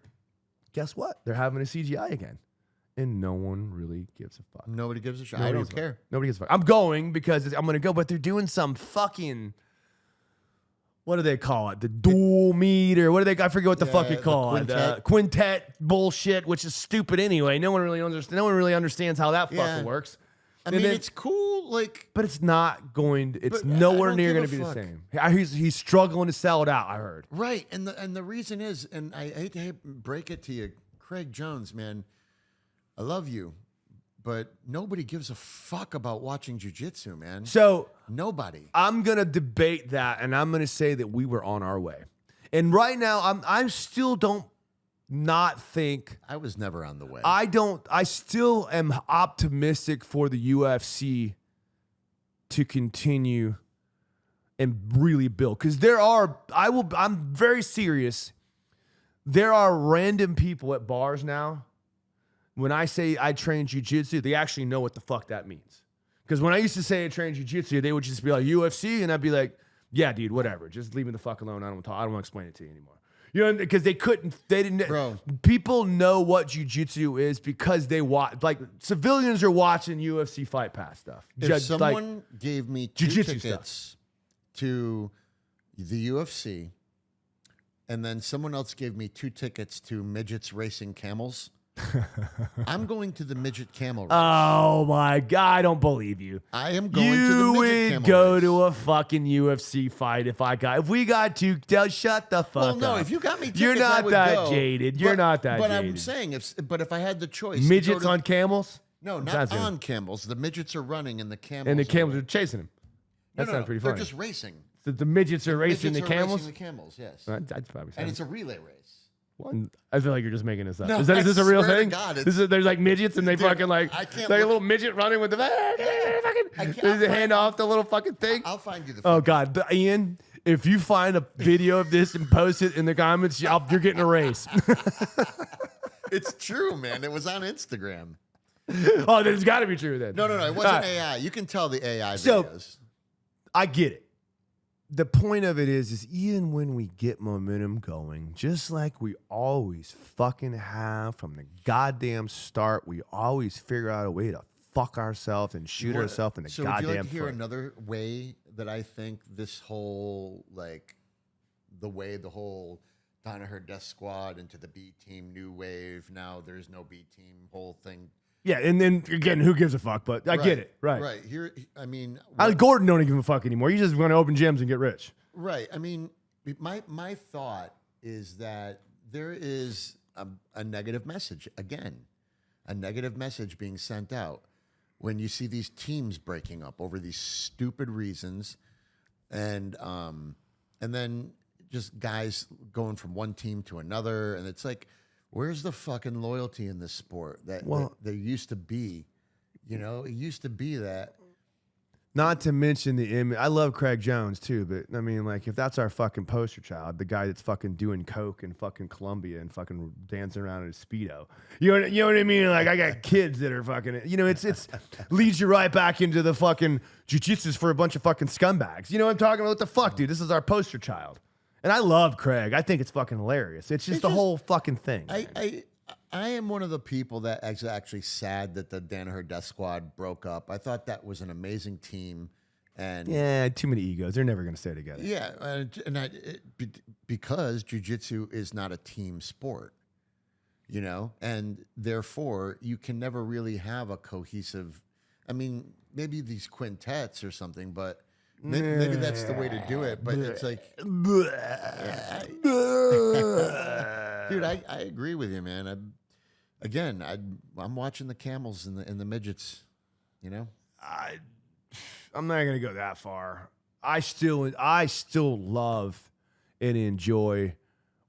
guess what? They're having a CGI again. And no one really gives a fuck. Nobody gives a shit. Nobody I gives don't a fuck. care. Nobody gives a fuck. I'm going because I'm going to go, but they're doing some fucking... What do they call it? The dual meter. What do they? I forget what the fuck you call it. Quintet bullshit, which is stupid anyway. No one really understands how that fucking works. I mean, it's cool, like, but it's not going. It's But nowhere I don't near give going to a be fuck. the same. He's struggling to sell it out. I heard. right. And the reason is, and I hate to break it to you, Craig Jones, man, I love you, but nobody gives a fuck about watching jiu-jitsu, man. So Nobody. I'm gonna debate that, and I'm gonna say that we were on our way. And right now, I still don't not think. I was never on the way. I still am optimistic for the UFC to continue and really build. Because I'm very serious. There are random people at bars now. When I say I train jiu-jitsu, they actually know what the fuck that means. Because when I used to say I train jiu-jitsu, they would just be like, UFC? And I'd be like, yeah, dude, whatever. Just leave me the fuck alone. I don't want to explain it to you anymore. Because they didn't. Bro. People know what jiu-jitsu is because they watch. Like, civilians are watching UFC Fight Pass stuff. If someone gave me 2 jiu-jitsu tickets to the UFC, and then someone else gave me 2 tickets to midgets racing camels, I'm going to the midget camel race. Oh my God, I don't believe you. I am going to the You midget camel would go race. to a fucking UFC fight if we got to shut the fuck Well, up. no, if you got me tickets, You're I not would that go. jaded. You're not that But jaded. I'm saying, if I had the choice, to Midgets go to on camels? no, not Sounds good. on camels. The midgets are running, and the camels And the camels are are chasing him. That sounds pretty funny. They're just racing. So the midgets are racing the Midgets are camels? Racing the camels, yes. I'd probably say And that. it's a relay race. One, I feel like you're just making this up. No, is this a real swear to thing? God, There's like midgets and they fucking like I can't like a look- little midget running with the I'll hand off the little fucking thing. I'll find you the. Oh God, Ian, if you find a video of this and post it in the comments, you're getting a raise. It's true, man. It was on Instagram. Oh, then it's got to be true then. No. It wasn't AI. You can tell the AI So- videos. I get it. The point of it is even when we get momentum going, just like we always fucking have from the goddamn start, we always figure out a way to fuck ourselves and shoot ourselves in the So goddamn would you like to hear foot. another way that I think this whole like the whole Danaher Death Squad into the B team, new wave. Now there's no B team, whole thing. Yeah, and then again, who gives a fuck? But I get it, right? Right here, I mean, Gordon don't even give a fuck anymore. He's just going to open gyms and get rich. right. I mean, my thought is that there is a negative message again, a negative message being sent out when you see these teams breaking up over these stupid reasons, and then just guys going from one team to another, and it's like, where's the fucking loyalty in this sport that there used to be? You know, it used to be that. Not to mention the image. I love Craig Jones too, but I mean, like, if that's our fucking poster child, the guy that's fucking doing coke in fucking Colombia and fucking dancing around in a Speedo, you know what I mean? Like, I got kids that are fucking, you know, it's leads you right back into the fucking jiu-jitsu's for a bunch of fucking scumbags. You know what I'm talking about? What the fuck, dude? This is our poster child. And I love Craig. I think it's fucking hilarious. It's just the whole fucking thing. I am one of the people that is actually sad that the Danaher Death Squad broke up. I thought that was an amazing team, and Yeah, too many egos. They're never going to stay together. yeah, because jiu-jitsu is not a team sport, you know, and therefore you can never really have a cohesive. I mean, maybe these quintets or something, but. Maybe that's the way to do it, but it's like, dude, I agree with you, man. I'm watching the camels and the midgets, you know. I'm not gonna go that far. I still love and enjoy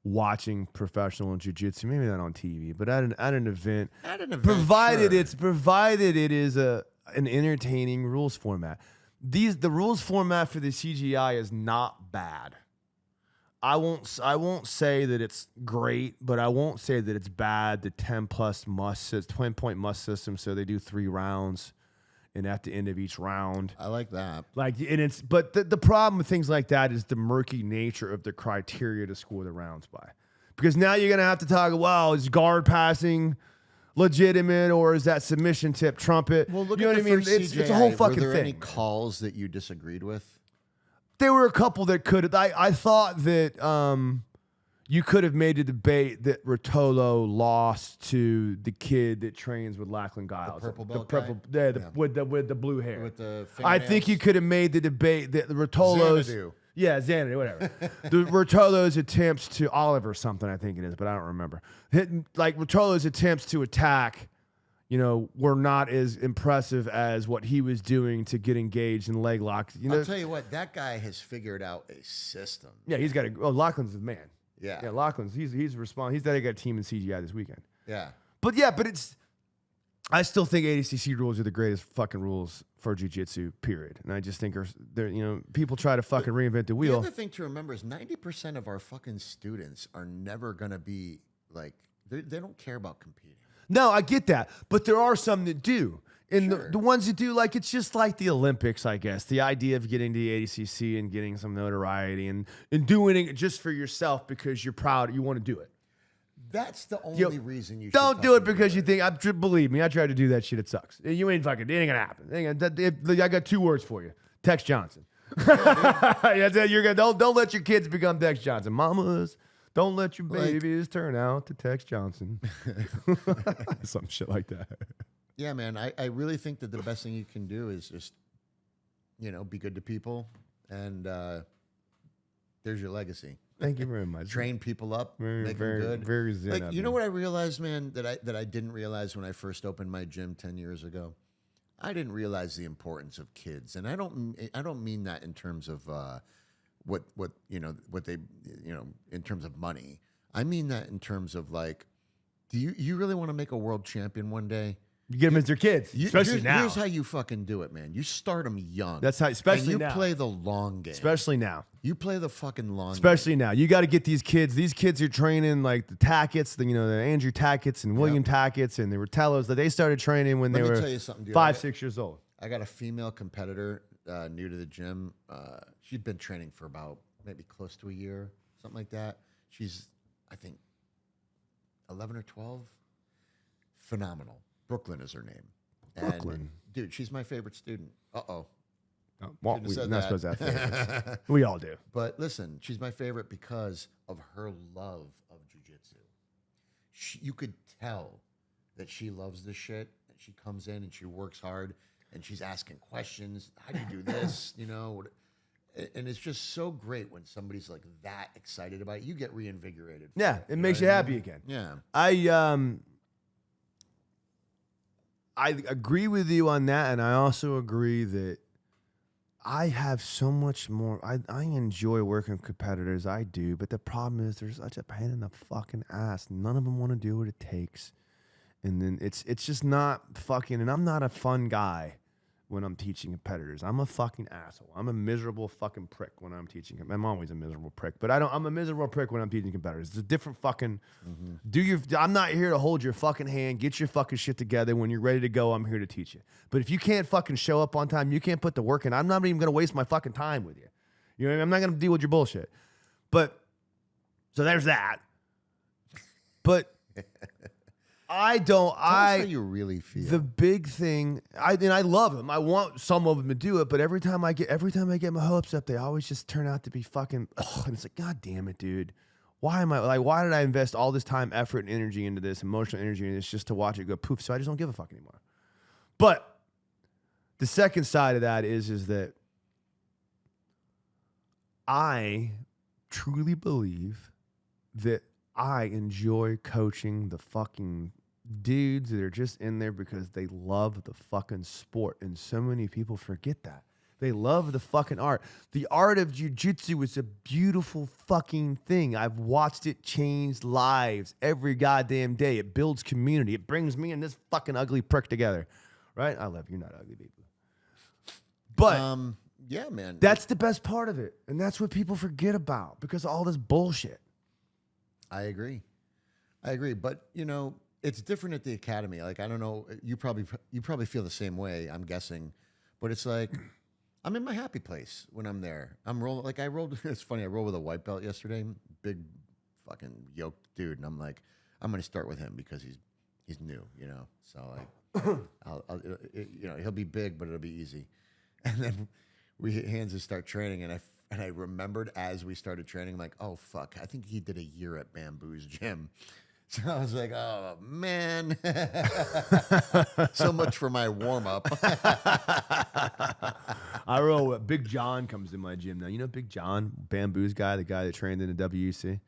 watching professional jiu-jitsu. Maybe not on TV, but at an event. Provided it is an entertaining rules format. The rules format for the CGI is not bad. I won't say that it's great, but I won't say that it's bad. The 10-point must system, so they do 3 rounds, and at the end of each round, I like that. But the problem with things like that is the murky nature of the criteria to score the rounds by, because now you're gonna have to talk. Well, is guard passing legitimate, or is that submission tip trumpet? Well, look you know at what the I mean? first It's a whole fucking Were there thing. any calls that you disagreed with? There were a couple that could. I thought that you could have made a debate that Rotolo lost to the kid that trains with Lachlan Giles, purple belt with the blue hair. With the I think you could have made the debate that the Rotolo's. Xanadu. Yeah, Xanadu, whatever. The Rotolo's attempts to Oliver something, I think it is, but I don't remember. Rotolo's attempts to attack, you know, were not as impressive as what he was doing to get engaged in leg locks. You know, I'll tell you what, that guy has figured out a system. yeah, he's got Lachlan's the man. Yeah. Yeah, Lachlan's he's responding. He's that got a team in CGI this weekend. Yeah. But it's. I still think ADCC rules are the greatest fucking rules for jiu-jitsu, period. And I just think people try to fucking reinvent the wheel. The other thing to remember is 90% of our fucking students are never going to be like, they don't care about competing. No, I get that. But there are some that do. And Sure. the ones that do, like, it's just like the Olympics, I guess. The idea of getting to the ADCC and getting some notoriety and doing it just for yourself because you're proud, you want to do it. That's the only reason you don't should do it fucking because you think. Believe me, I tried to do that shit. It sucks. You ain't fucking. It ain't gonna happen. I got 2 words for you. Tex Johnson. Don't let your kids become Tex Johnson. Mamas, don't let your babies turn out to Tex Johnson. Some shit like that. Yeah, man. I really think that the best thing you can do is just, you know, be good to people, and there's your legacy. Thank you very much. Train people up, make very, them good. very zen. Like, you know what I realized, man, that I didn't realize when I first opened my gym 10 years ago? I didn't realize the importance of kids, and I don't mean that in terms of what they in terms of money. I mean that in terms of like, do you really want to make a world champion one day? You get them as their kids, especially now. Here's how you fucking do it, man. You start them young. That's how, especially and now. you play the long game. Especially now. You play the fucking long Especially now. You got to get these kids. These kids are training like the Tackett's, the Andrew Tackett's and William Tackett's and the Rotellos. That they started training when they were tell you something, dude. 5-6 years old. I got a female competitor new to the gym. She'd been training for about maybe close to a year, something like that. She's, I think, 11 or 12. Phenomenal. Brooklyn is her name. Brooklyn. And, dude, she's my favorite student. Uh-oh. Well, we're not supposed to have favorites. We all do. But listen, she's my favorite because of her love of jiu-jitsu. You could tell that she loves this shit. And she comes in and she works hard and she's asking questions. How do you do this? And it's just so great when somebody's like that excited about it. You get reinvigorated. Yeah, it makes you happy again. Yeah. I agree with you on that, and I also agree that I have so much more. I enjoy working with competitors. I do, but the problem is there's such a pain in the fucking ass. None of them want to do what it takes, and then it's just not fucking. And I'm not a fun guy when I'm teaching competitors. I'm a fucking asshole. I'm a miserable fucking prick when I'm teaching. I'm always a miserable prick, but I'm a miserable prick when I'm teaching competitors. It's a different fucking. I'm not here to hold your fucking hand. Get your fucking shit together. When you're ready to go, I'm here to teach you. But if you can't fucking show up on time, you can't put the work in. I'm not even gonna waste my fucking time with you. You know what I mean? I'm not gonna deal with your bullshit. But so there's that. But. Tell us how you really feel. The big thing, I love them. I want some of them to do it, but every time I get my hopes up, they always just turn out to be fucking. And it's like, God damn it, dude. Why did I invest all this time, effort, and energy into this, emotional energy into this, just to watch it go poof? So I just don't give a fuck anymore. But the second side of that is that I truly believe that I enjoy coaching the fucking dudes that are just in there because they love the fucking sport. And so many people forget that. They love the fucking art. The art of jiu-jitsu is a beautiful fucking thing. I've watched it change lives every goddamn day. It builds community. It brings me and this fucking ugly prick together. Right? I love you. You're not ugly, people. But yeah, man. That's the best part of it. And that's what people forget about because of all this bullshit. I agree. But, it's different at the academy. Like, I don't know. You probably feel the same way, I'm guessing. But it's like, I'm in my happy place when I'm there. I'm rolling. Like, it's funny. I rolled with a white belt yesterday. Big fucking yoked dude. And I'm like, I'm going to start with him because he's new, So, like, he'll be big, but it'll be easy. And then we hit hands and start training. And I remembered as we started training, I'm like, oh, fuck. I think he did a year at Bamboo's gym. So I was like, oh, man. So much for my warm-up. I roll with Big John comes in my gym now. You know Big John, Bamboo's guy, the guy that trained in the WEC?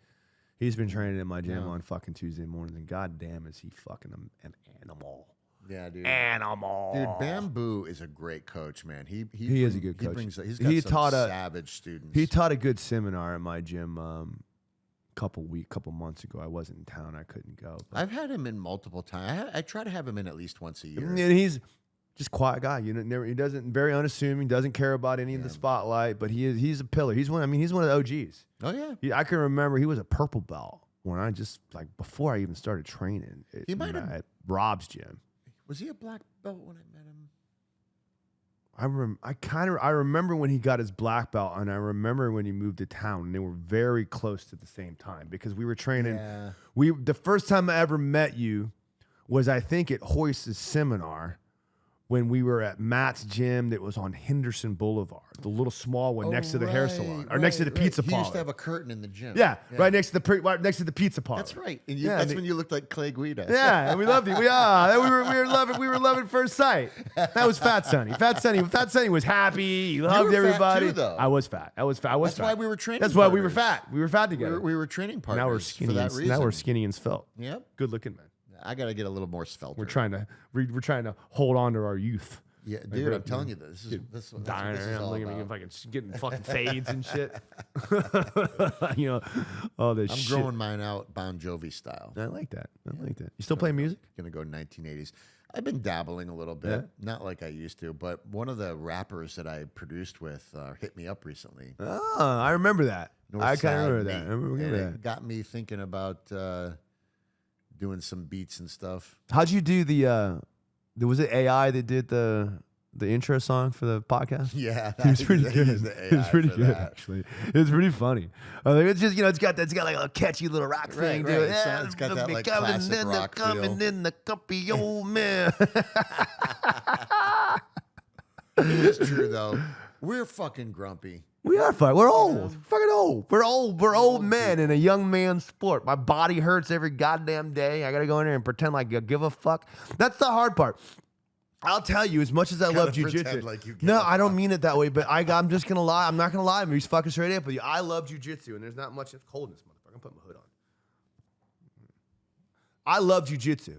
He's been training in my gym on fucking Tuesday mornings, and goddamn is he fucking an animal. Yeah, dude. Animal. Dude, Bamboo is a great coach, man. He is a good coach. He's got some savage students. He taught a good seminar at my gym couple months ago. I wasn't in town. I couldn't go. I've had him in multiple times. I try to have him in at least once a year. And he's just a quiet guy. He doesn't, very unnassuming, doesn't care about any of the spotlight, but he's a pillar. He's one of the OGs. Oh, yeah. I can remember he was a purple belt when I just, before I even started training at Rob's gym. Was he a black belt when I met him? I remember when he got his black belt, and I remember when he moved to town, and they were very close at the same time because we were training. Yeah. The first time I ever met you was, I think, at Hoyce's seminar when we were at Matt's gym that was on Henderson Boulevard, the little small one next to the hair salon, or next to the pizza parlor. He used to have a curtain in the gym. Yeah. Right next to the pizza parlor. That's right. And that's when you looked like Clay Guida. Yeah, and we loved you. We were loving first sight. That was Fat Sonny. Fat Sonny was happy. He loved everybody. Fat too, though. I was fat. That's why we were training. That's why we were fat. We were fat together. We were training partners. Now we're skinny. For that reason. Now we're skinny and svelte. Yep. Good looking, man. I got to get a little more svelte. We're trying to hold on to our youth. Yeah, dude, I'm telling you, this is dying this is around, all looking at me, about. getting fucking fades and shit. You know, all this I'm shit. growing mine out Bon Jovi style. I like that. I like that. You still play music? Gonna go 1980s. I've been dabbling a little bit, not like I used to, but one of the rappers that I produced with hit me up recently. Oh, I remember that. I kind of remember that. I And remember that. it got me thinking about doing some beats and stuff. How'd you do was it AI that did the intro song for the podcast? Yeah, It was pretty good. It was pretty good, that. actually. It was pretty funny. It's just, it's got like a catchy little rock thing to it. Right. It's got that like classic rock coming feel. in the cuppy old man. It is true though. We're fucking grumpy. We are fucking. We're old. Fucking old. We're old. We're old men in a young man's sport. My body hurts every goddamn day. I gotta go in there and pretend like I give a fuck. That's the hard part. I'll tell you, as much as I love jiu-jitsu. Like No, I don't mean it that way, but I'm just gonna lie. I'm not gonna lie. I'm gonna be fucking straight up with you. I love jiu-jitsu, and there's not much. It's cold in this motherfucker. I'm putting my hood on. I love jiu-jitsu.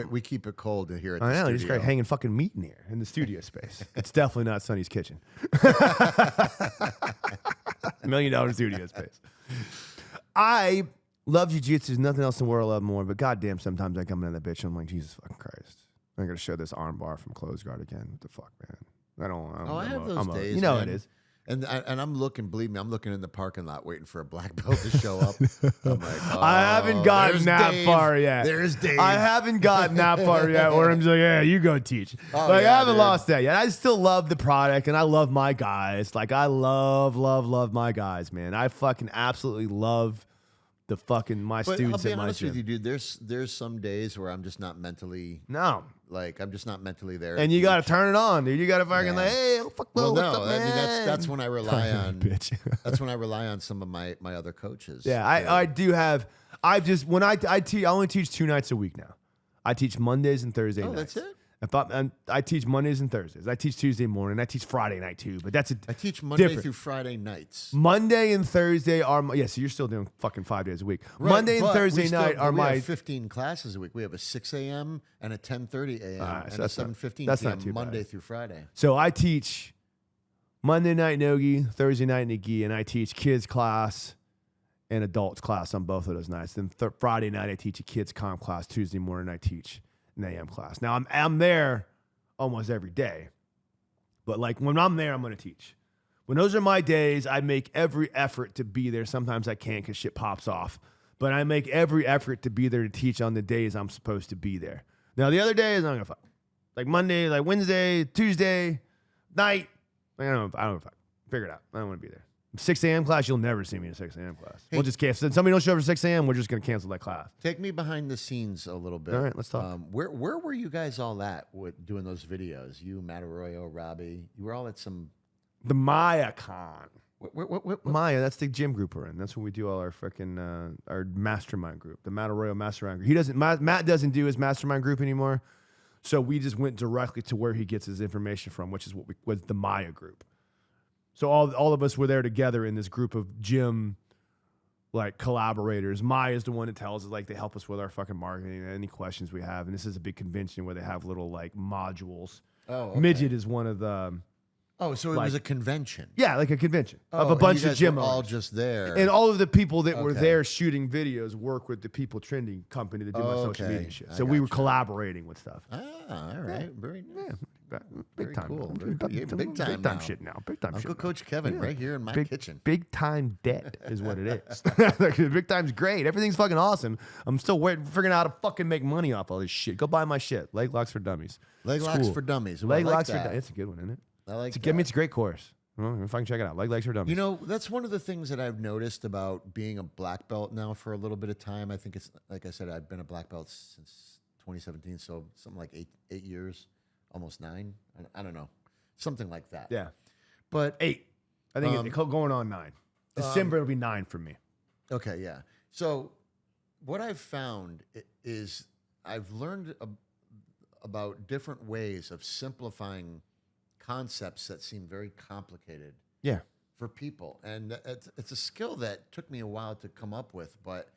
We keep it cold here at the I know. studio. You just got hanging fucking meat in here in the studio space. It's definitely not Sonny's kitchen. $1 million studio space. I love jiu-jitsu. There's nothing else in the world I love more. But goddamn, sometimes I come into that bitch and I'm like, Jesus fucking Christ. I'm gonna show this arm bar from closed guard again. What the fuck, man? I have those days. You know man. it is. And I'm looking, believe me, I'm looking in the parking lot waiting for a black belt to show up. I'm like, I haven't gotten that Dave. far yet. There's Dave. I haven't gotten that far yet where I'm just like, yeah, you go teach. Oh, I yeah, haven't dude. lost that yet. I still love the product and I love my guys. Like I love my guys, man. I fucking absolutely love the fucking my But students I'll be at my honest with gym. you, dude. There's some days where I'm just not mentally I'm just not mentally there. And you got to turn it on, dude. You got to fucking like, hey, fuck Well, what's no, up, I mean man? that's when I rely on. Bitch. That's when I rely on some of my other coaches. Yeah, I do have. I just when I teach, I only teach 2 nights a week now. I teach Mondays and Thursday nights. That's it. I teach Mondays and Thursdays. I teach Tuesday morning. I teach Friday night too. But that's I teach Monday different. through Friday nights. Monday and Thursday are so you're still doing fucking 5 days a week. Right, Monday and but Thursday night are we my. have 15 classes a week. We have a 6 a.m. and a 10:30 a.m. Alright, and so a that's not- 7:15 that's p.m. not too bad. Monday through Friday. So I teach Monday night no-gi, Thursday night no-gi, and I teach kids class and adults class on both of those nights. Then Friday night I teach a kids comp class. Tuesday morning I teach an AM class. Now I'm there almost every day, but like when I'm there, I'm going to teach. When those are my days, I make every effort to be there. Sometimes I can't because shit pops off, but I make every effort to be there to teach on the days I'm supposed to be there. Now the other days I'm gonna fuck. Like Monday, like Wednesday, Tuesday night. Like, I don't know if I figure it out. I don't want to be there. 6 a.m. class, you'll never see me in a 6 a.m. class. We'll just cancel. If somebody don't show up for 6 a.m., we're just going to cancel that class. Take me behind the scenes a little bit. All right, let's talk. Where were you guys all at with doing those videos? You, Matt Arroyo, Robbie. You were all at some. The Maya Con. What? Maya, that's the gym group we're in. That's when we do all our freaking our mastermind group, the Matt Arroyo mastermind group. He doesn't. Matt doesn't do his mastermind group anymore, so we just went directly to where he gets his information from, which is what was the Maya group. So all of us were there together in this group of gym like collaborators. Maya's the one that tells us, like, they help us with our fucking marketing and any questions we have. And this is a big convention where they have little like modules. Oh, okay. Midget is one of the. Oh, so it was a convention. Yeah, like a convention of a and bunch you of guys gym were all owners. just there. And all of the people that were Okay. there shooting videos work with the People Trending company that do my social Okay. media shit. I So we were gotcha. collaborating with stuff. All right. Very nice. Big Very time. cool. Big Big time now. shit now. Big time shit Uncle now. Coach Kevin, Yeah. right here in my big, kitchen. Big time debt is what it is. Big time's great. Everything's fucking awesome. I'm still figuring out how to fucking make money off all this shit. Go buy my shit. Leg locks for dummies. Leg It's locks cool. for dummies. Leg I like locks for that. dummies. It's a good one, isn't it? I like It's that. a great course. Well, if I can check it out. Leg locks for dummies. You know, that's one of the things that I've noticed about being a black belt now for a little bit of time. I think it's, like I said, I've been a black belt since 2017, so something like eight years, almost 9. I don't know. Something like that. Yeah. But 8. I think it's going on 9. December it'll be 9 for me. okay, yeah. So what I've found is I've learned about different ways of simplifying concepts that seem very complicated Yeah. for people. And it's a skill that took me a while to come up with, but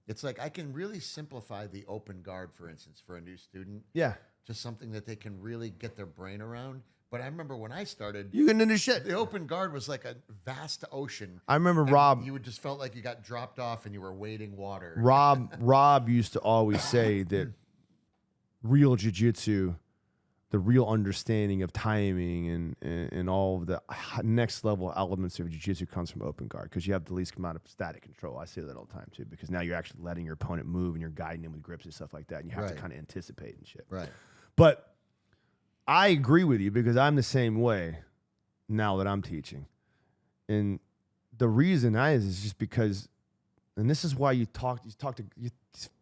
it's like I can really simplify the open guard, for instance, for a new student Yeah. to something that they can really get their brain around. But I remember when I started, You get into shit. the open guard was like a vast ocean. I remember and Rob. You would just felt like you got dropped off and you were wading water. Rob used to always say that real jiu-jitsu, the real understanding of timing and all of the next level elements of jiu-jitsu comes from open guard because you have the least amount of static control. I say that all the time too because now you're actually letting your opponent move and you're guiding him with grips and stuff like that, and you have to kind of anticipate and shit. Right. But I agree with you because I'm the same way now that I'm teaching. And the reason is just because, and this is why you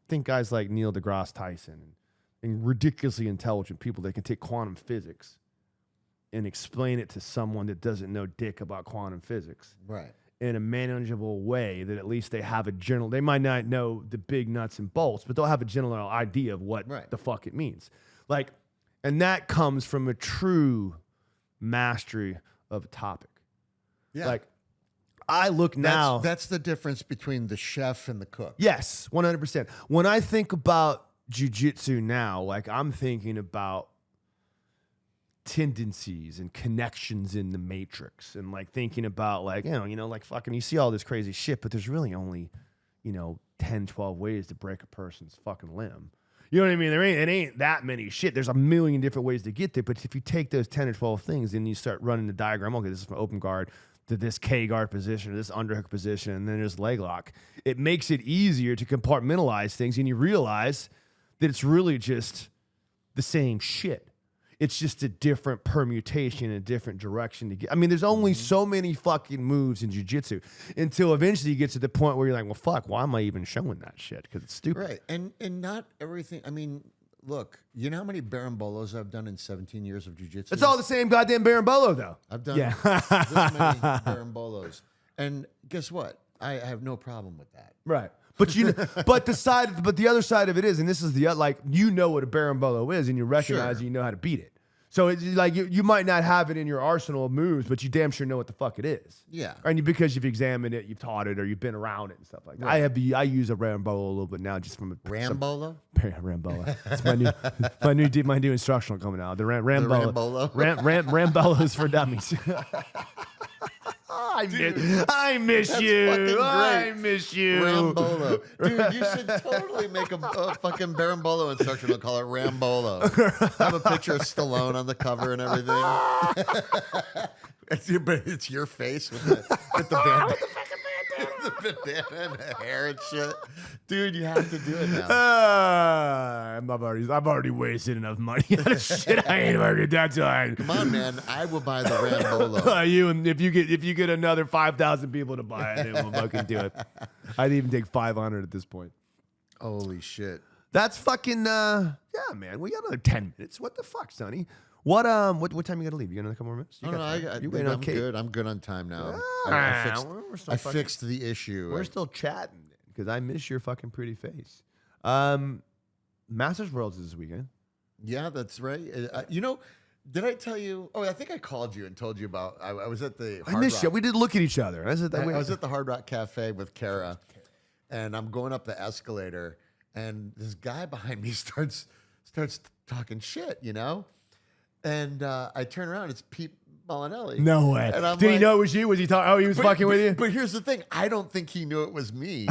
think guys like Neil deGrasse Tyson and ridiculously intelligent people that can take quantum physics and explain it to someone that doesn't know dick about quantum physics. Right. In a manageable way that at least they have a general, they might not know the big nuts and bolts, but they'll have a general idea of what the fuck it means. Like, and that comes from a true mastery of a topic. Yeah. Like, I look now. That's the difference between the chef and the cook. Yes, 100%. When I think about jiu-jitsu now, like I'm thinking about tendencies and connections in the matrix and like thinking about like, like fucking, you see all this crazy shit, but there's really only, 10, 12 ways to break a person's fucking limb. You know what I mean? It ain't that many shit. There's a million different ways to get there. But if you take those 10 or 12 things and you start running the diagram, okay, this is from open guard to this K guard position or this underhook position, and then there's leg lock, it makes it easier to compartmentalize things. And you realize that it's really just the same shit. It's just a different permutation, a different direction to get. I mean, there's only so many fucking moves in jiu-jitsu until eventually you get to the point where you're like, well, fuck, why am I even showing that shit? Because it's stupid. Right. And not everything. I mean, look, you know how many barambolos I've done in 17 years of jiu-jitsu? It's all the same goddamn barimbolo, though. I've done this many barambolos. And guess what? I have no problem with that. Right. But the other side of it is, and this is the like, what a berimbolo is, and you recognize and you know how to beat it. So it's like you might not have it in your arsenal of moves, but you damn sure know what the fuck it is. Yeah. And because you've examined it, you've taught it, or you've been around it and stuff like that. Right. I use a berimbolo a little bit now, just from a Rambolo. Rambolo. It's my new instructional coming out. The Rambolo. Rambolos for dummies. I miss you. I miss you. Rambolo. Dude, you should totally make a fucking Berimbolo instructional, call it Rambolo. Have a picture of Stallone on the cover and everything. It's your face with the bandana. The bandana and the hair and shit. Dude, you have to do it now. I've already wasted enough money on this shit. I ain't working that time. Come on, man. I will buy the Rambolo. If you get another 5,000 people to buy it, then we'll fucking do it. I'd even take 500 at this point. Holy shit. That's fucking yeah, man. We got another 10 minutes. What the fuck, Sonny? What time you gotta leave? You got another couple more minutes? I'm good. I'm good on time now. I fixed the issue. We're still chatting because I miss your fucking pretty face. Masters Worlds is this weekend. Yeah, that's right. Did I tell you? Oh, I think I called you and told you about. I was at the Hard I missed Rock. you. We did look at each other. I was at the Hard Rock Cafe with Kara, and I'm going up the escalator, and this guy behind me starts talking shit, And I turn around, it's Pete Molinelli. No way. Did he know it was you? Was he talking? Oh, he was fucking with you? But here's the thing. I don't think he knew it was me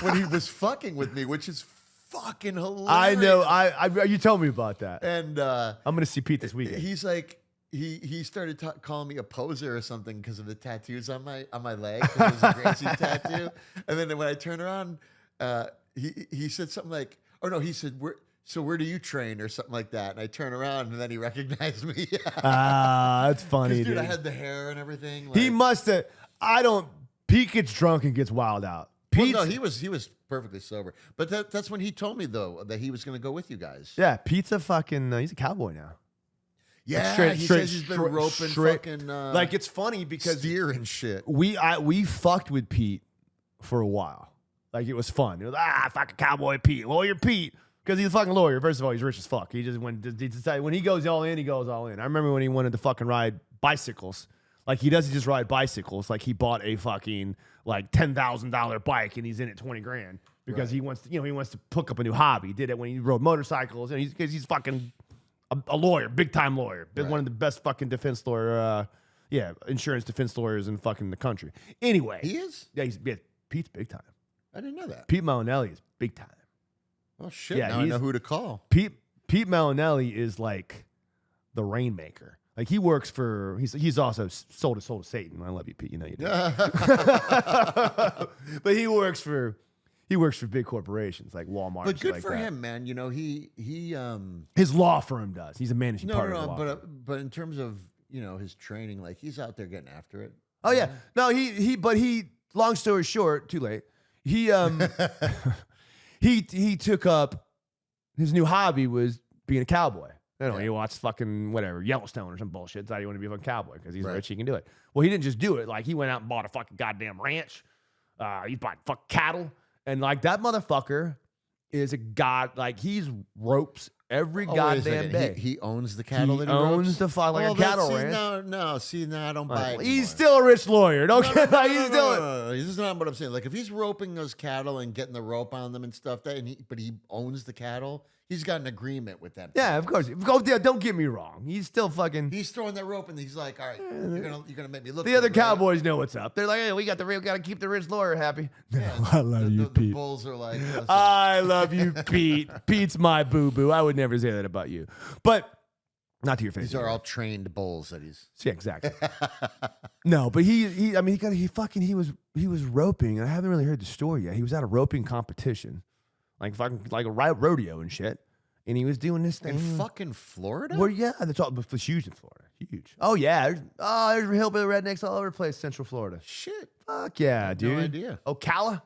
when he was fucking with me, which is fucking hilarious. I know. You told me about that. And I'm going to see Pete this weekend. He's like, he started calling me a poser or something because of the tattoos on my leg. It was a Gracie tattoo. And then when I turned around, he said something like, he said, where do you train or something like that? And I turn around and then he recognized me. That's funny, dude. I had the hair and everything. He must have. Pete gets drunk and gets wild out. No, he was perfectly sober. But that's when he told me though that he was going to go with you guys. Yeah, Pete's a fucking. He's a cowboy now. Yeah, he says he's been roping fucking. Like it's funny because steer and shit. We fucked with Pete for a while. Like it was fun. It was fucking cowboy Pete, lawyer Pete. Because he's a fucking lawyer. First of all, he's rich as fuck. He decided when he goes all in, he goes all in. I remember when he wanted to fucking ride bicycles. Like he doesn't just ride bicycles. Like he bought a fucking like $10,000 bike and he's in it $20,000 because he wants to, he wants to hook up a new hobby. He did it when he rode motorcycles and he's fucking a lawyer, big time lawyer, Right. one of the best fucking defense lawyer, insurance defense lawyers in fucking the country. Anyway, He is? yeah, Pete's big time. I didn't know that. Pete Malinelli is big time. Oh shit! Yeah, now I know who to call. Pete Malinelli is like the rainmaker. Like he works for he's also sold to Satan. I love you, Pete. You know you do. But he works for big corporations like Walmart. But good like for that. him, man. You know, he His law firm does. He's a managing partner. of the law firm. but in terms of, you know, his training, like he's out there getting after it. Oh yeah, no, he. Long story short, too late. He he took up his new hobby was being a cowboy. I don't know, he watched fucking whatever Yellowstone or some bullshit. Thought he wanted to be a fucking cowboy because he's rich. He can do it. Well, he didn't just do it. Like he went out and bought a fucking goddamn ranch. He bought fucking cattle, and like that motherfucker is a god. Like he's ropes every goddamn day. He owns the cattle. He that owns ropes? the fuck like a cattle ranch. No. See, no, I don't buy it. He's anymore. still a rich lawyer. Don't No, get no, like no, he's no, still. no. This is not what I'm saying. Like if he's roping those cattle and getting the rope on them and stuff, but he owns the cattle. He's got an agreement with them. Yeah, of course. Don't get me wrong. He's still fucking. He's throwing that rope and he's like, all right, you're gonna make me look. The good, other right? cowboys know what's up. They're like, hey, we got to keep the rich lawyer happy. Yeah, I love you, the Pete. bulls are like, listen, I love you, Pete. Pete's my boo boo. I would never say that about you, but not to your face. these are all trained bulls that he's. Yeah, exactly. No, but he was roping. And I haven't really heard the story yet. He was at a roping competition, like a rodeo and shit, and he was doing this thing In fucking Florida? Well, yeah, that's all. It's huge in Florida. Huge. Oh yeah. There's hillbilly rednecks all over the place, Central Florida. Shit. Fuck yeah, dude. No idea. Ocala,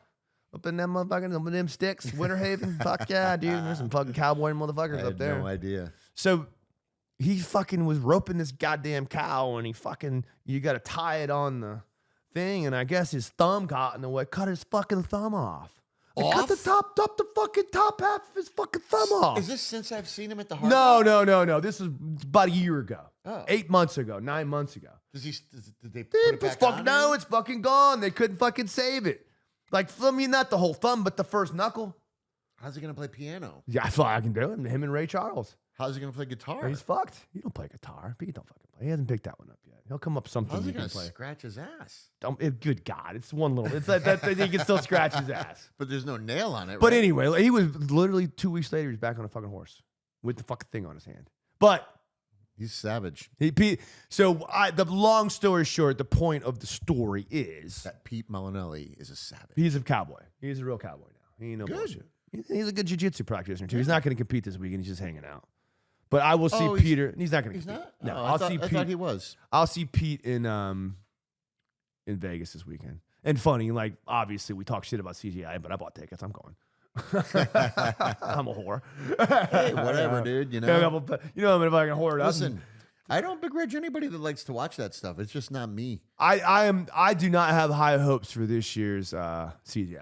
up in them motherfucking them sticks, Winter Haven. Fuck yeah, dude. There's some fucking cowboy motherfuckers I up had there. no idea. So he fucking was roping this goddamn cow, and you got to tie it on the thing, and I guess his thumb got in the way. Cut his fucking thumb off. Cut the fucking top half of his fucking thumb off. Is this since I've seen him at the Hard No. This was about a year ago. Oh. 8 months ago, 9 months ago. Did they put it back on? No, it's fucking gone. They couldn't fucking save it. Like, I mean, not the whole thumb, but the first knuckle. How's he gonna play piano? Yeah, I thought I can do it. Him and Ray Charles. How's he gonna play guitar? He's fucked. He don't play guitar. Pete don't fucking play. He hasn't picked that one up yet. He'll come up something How's he he can gonna play. scratch his ass? Good God, it's one little. It's that he can still scratch his ass. But there's no nail on it. But right? anyway, he was literally 2 weeks later. He's back on a fucking horse with the fucking thing on his hand. But He's savage. the long story short, the point of the story is That Pete Malinelli is a savage. he's a cowboy. He's a real cowboy now. He ain't no Good. bullshit. He's a good jiu-jitsu practitioner too. He's not going to compete this weekend. He's just hanging out. But I will see Oh, he's- Peter. He's not going to He's compete. not? No, Oh, I'll see I Pete. thought he was. I'll see Pete in Vegas this weekend. And funny, like obviously we talk shit about CJI, but I bought tickets. I'm going. I'm a whore. Hey, whatever, dude. You know. I'm a fucking whore. Listen, I don't begrudge anybody that likes to watch that stuff. It's just not me. I do not have high hopes for this year's CJI.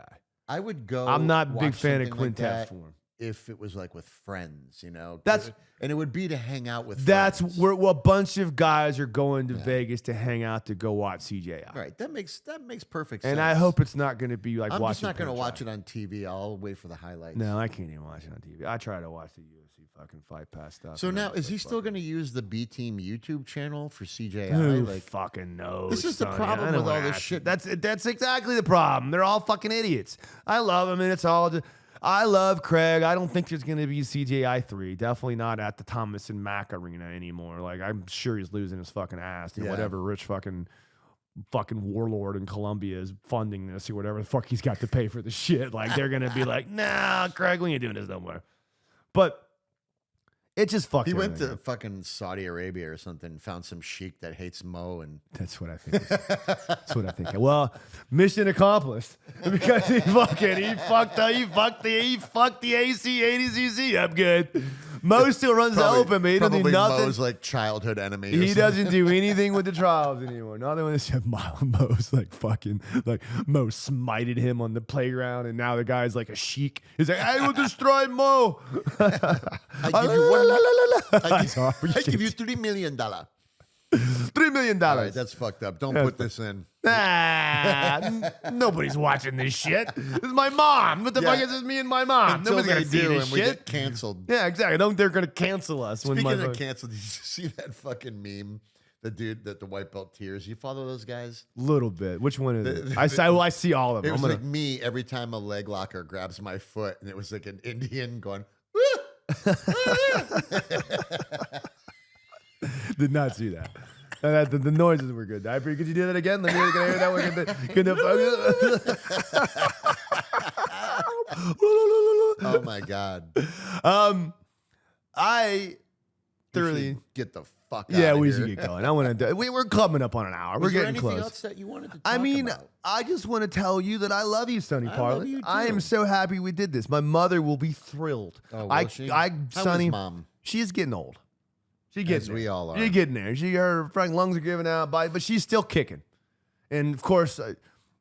I would go. I'm not a big watch fan of something like quintet that form. if it was like with friends, you know. And it would be to hang out with. That's friends. where a bunch of guys are going to Vegas to hang out to go watch CJI. Right. That makes perfect sense. And I hope it's not going to be like I'm watching. just not going to Punch watch it on TV. I'll wait for the highlights. No, I can't even watch it on TV. I try to watch the UFC fucking Fight Pass stuff. So and now, I'm is he like, still fuck going to use the B Team YouTube channel for CJI? Who Like, fucking knows? This is the Sonny? problem I don't with all wanna this ask shit. you. That's exactly the problem. They're all fucking idiots. I love them, and it's all. I love Craig. I don't think there's going to be CJI 3. Definitely not at the Thomas and Mack Arena anymore. Like I'm sure he's losing his fucking ass. And Yeah. whatever rich fucking warlord in Colombia is funding this or whatever the fuck he's got to pay for the shit. Like they're going to be like, nah, Craig, we ain't doing this no more. But it just fucked. he went everything to up. fucking Saudi Arabia or something, found some sheik that hates Mo, and That's what I think. That's what I think. Well, mission accomplished because he fucked the AC80cc. I'm good. Mo still runs the open, but he doesn't do probably nothing. Mo's like childhood enemy. or He something. doesn't do anything with the trials anymore. Nothing with this. Mo's like fucking like Mo smited him on the playground, and now the guy's like a sheik. He's like, I will destroy Mo. I give you $1 Sorry, I give you $3 million. $3 million. All right, that's fucked up. Don't put this in. Nobody's watching this shit. This is my mom. What the fuck is this? Me and my mom. Until Nobody's they gonna see do, this and we shit. get canceled. Yeah, exactly. They're gonna cancel us. Speaking of canceled, did you see that fucking meme? The dude that the white belt tears. You follow those guys? Little bit. Which one is it? I see all of them. It was like me every time a leg locker grabs my foot, and it was like an Indian going. Did not see that. The noises were good. Could you do that again? Let me hear that one. Oh my god. I thoroughly get the fuck out. Yeah, of we here. should get going. I want to. We're coming up on an hour. We're getting close. Else that you wanted to talk I mean, about? I just want to tell you that I love you, Sonny Parlin. love you I too. am so happy we did this. My mother will be thrilled. Oh, will she? How Sonny, is Mom? she's getting old. She's getting As there. we all are. She's getting there. Her fucking lungs are giving out, but she's still kicking. And of course,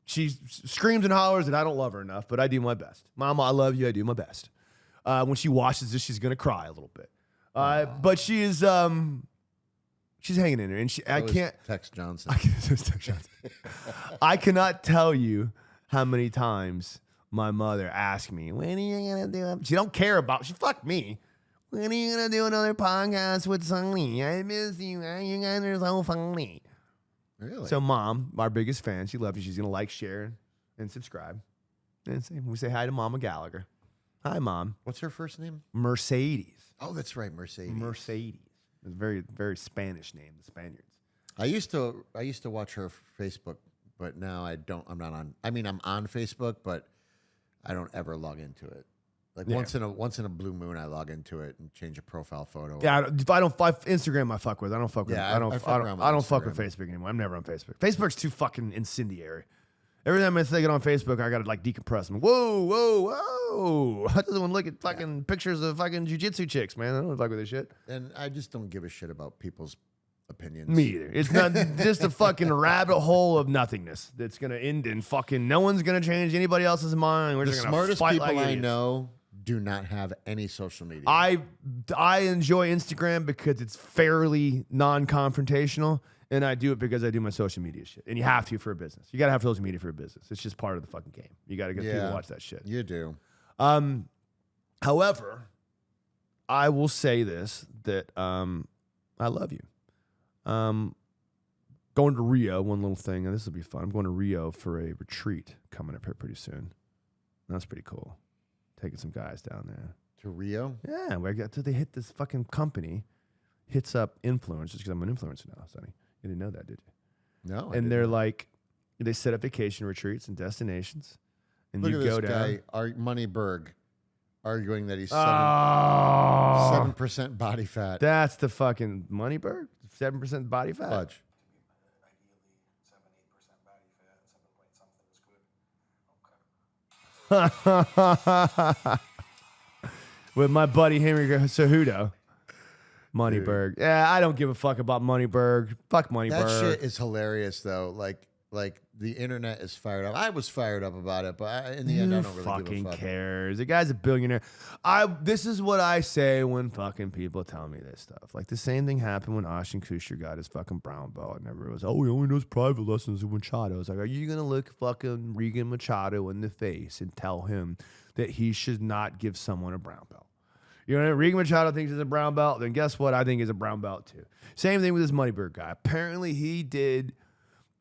she screams and hollers that I don't love her enough, but I do my best. Mama, I love you. I do my best. When she watches this, she's gonna cry a little bit. But she is she's hanging in there, and I can't. Tex Johnson. I cannot tell you how many times my mother asked me, "When are you gonna do it?" She don't care about. She fuck me. When are you gonna do another podcast with Sonny? I miss you. You guys are so funny. Really? So, Mom, our biggest fan, she loves you. She's gonna like, share, and subscribe. And we say hi to Mama Gallagher. Hi, Mom. What's her first name? Mercedes. Oh, that's right, Mercedes. Mercedes. It's a very, very Spanish name, the Spaniards. I used to watch her Facebook, but now I don't. I'm not on. I mean, I'm on Facebook, but I don't ever log into it. Like once in a blue moon, I log into it and change a profile photo. Yeah, Instagram I fuck with. I don't fuck with. Yeah, I don't fuck with Instagram. Facebook anymore. I'm never on Facebook. Facebook's too fucking incendiary. Every time I get on Facebook, I gotta like decompress. I'm like, whoa! I just want to look at fucking pictures of fucking jiu-jitsu chicks, man. I don't fuck with this shit. And I just don't give a shit about people's opinions. Me either. It's not just a fucking rabbit hole of nothingness that's gonna end in fucking. No one's gonna change anybody else's mind. We're The just gonna smartest fight people like I idiots. know do not have any social media. I enjoy Instagram because it's fairly non-confrontational, and I do it because I do my social media shit. And you have to for a business. You got to have social media for a business. It's just part of the fucking game. You got to get people to watch that shit. You do. However, I will say this, that I love you. Going to Rio, one little thing, and this will be fun. I'm going to Rio for a retreat coming up here pretty soon. That's pretty cool. Taking some guys down there. To Rio? Yeah, they hit this fucking company, hits up influencers, because I'm an influencer now, Sonny. You didn't know that, did you? No. And they're like, they set up vacation retreats and destinations. And Look you at go this down. guy, Money Berg, arguing that he's 7% body fat. That's the fucking Moneyberg? 7% body fat? Fudge. With my buddy Henry Cejudo. Moneyberg. Yeah, I don't give a fuck about Moneyberg. Fuck Moneyberg. That shit is hilarious, though. Like the internet is fired up. I was fired up about it, but in the end, I don't really fucking give a fuck. cares. The guy's a billionaire. This is what I say when fucking people tell me this stuff. Like the same thing happened when Ashton Kutcher got his fucking brown belt, and everyone was, he only knows private lessons with Machado. It's like, are you gonna look fucking Regan Machado in the face and tell him that he should not give someone a brown belt? You know, Regan Machado thinks he's a brown belt, then guess what? I think he's a brown belt too. Same thing with this Moneyberg guy. Apparently, he did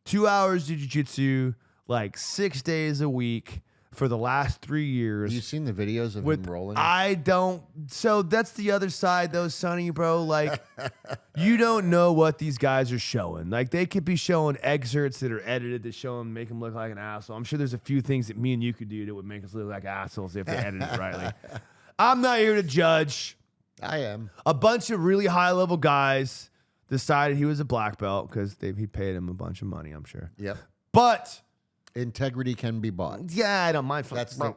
2 hours of jiu-jitsu like 6 days a week for the last 3 years. Have you seen the videos of him rolling? I don't. So that's the other side, though, Sonny, bro. Like, you don't know what these guys are showing. Like, they could be showing excerpts that are edited that show them, make them look like an asshole. I'm sure there's a few things that me and you could do that would make us look like assholes if they edited it rightly. I'm not here to judge. I am. A bunch of really high-level guys decided he was a black belt because he paid him a bunch of money, I'm sure. Yep. But integrity can be bought. Yeah, I don't mind. That's the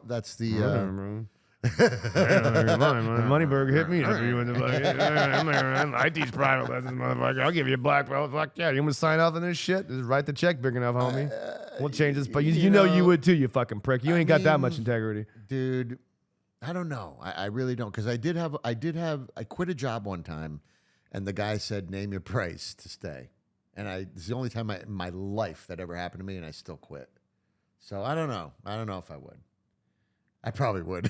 Moneyberg hit me. I teach private lessons, motherfucker. I'll give you a black belt. Fuck yeah. You want to sign off on this shit? Just write the check big enough, homie. We'll change this. But you know you would too, you fucking prick. You ain't got that much integrity. Dude, I don't know. I really don't. Because I quit a job one time and the guy said, name your price to stay. and it's the only time in my life that ever happened to me, and I still quit. So I don't know. I don't know if I would. I probably would.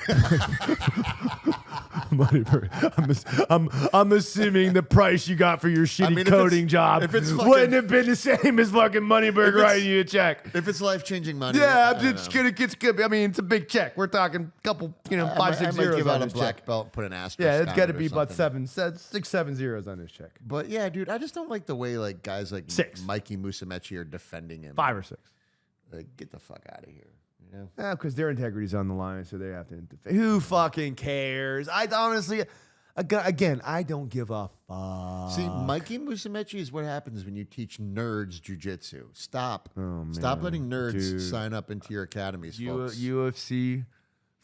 I'm assuming the price you got for your shitty coding job wouldn't have been the same as fucking Moneyberg writing you a check. If it's life-changing money, yeah, it's good. I mean, it's a big check. We're talking a couple, 5, 6 zeros. I might give on out a this black check. belt, put an asterisk. Yeah, it's got to down it be or about something. 6, 7 zeros on this check. But yeah, dude, I just don't like the way like guys like 6. Mikey Musumeci are defending him. 5 or 6. Like, get the fuck out of here. You know? Yeah, because their integrity's on the line, so they have to. Who fucking cares? I honestly, again, I don't give a fuck. See, Mikey Musumeci is what happens when you teach nerds jujitsu. Stop. Oh, Stop man. letting nerds Dude. sign up into your academies, folks. UFC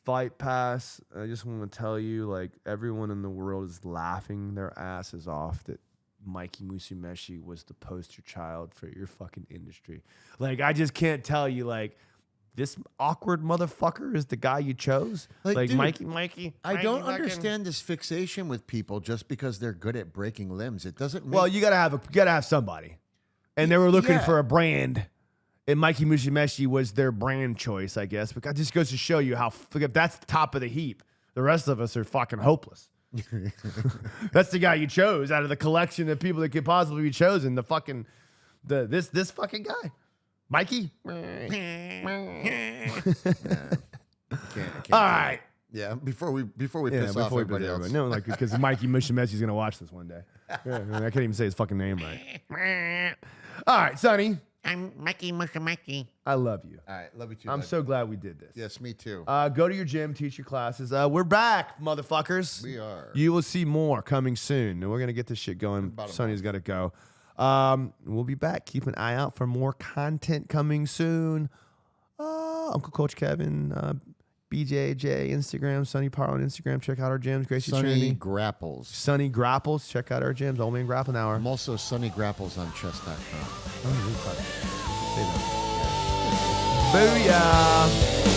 Fight Pass. I just want to tell you, like, everyone in the world is laughing their asses off that Mikey Musumeci was the poster child for your fucking industry. Like, I just can't tell you, like, this awkward motherfucker is the guy you chose. Like dude, Mikey. I don't fucking understand this fixation with people just because they're good at breaking limbs. It doesn't make Well, you gotta have somebody, and they were looking for a brand, and Mikey Musumeci was their brand choice, I guess. But that just goes to show you how if that's the top of the heap, the rest of us are fucking hopeless. That's the guy you chose out of the collection of people that could possibly be chosen. This fucking guy, Mikey. All right. Yeah, before we piss off everybody else. No, like because Mikey Musumeci is gonna watch this one day. Yeah, I can't even say his fucking name right. All right, Sonny. I'm Mikey Musumeci. I love you. All right, love you too. I'm bud. so glad we did this. Yes, me too. Go to your gym, teach your classes. We're back, motherfuckers. We are. You will see more coming soon. And we're gonna get this shit going. About a Sonny's got to go. We'll be back. Keep an eye out for more content coming soon. Uncle Coach Kevin, BJJ Instagram, Sonny Parlin Instagram. Check out our gyms. Gracie Sonny Trinity. Grapples. Sunny Grapples. Check out our gyms. Old Man Grappling Hour. I'm also Sonny Grapples on chess.com. Booyah.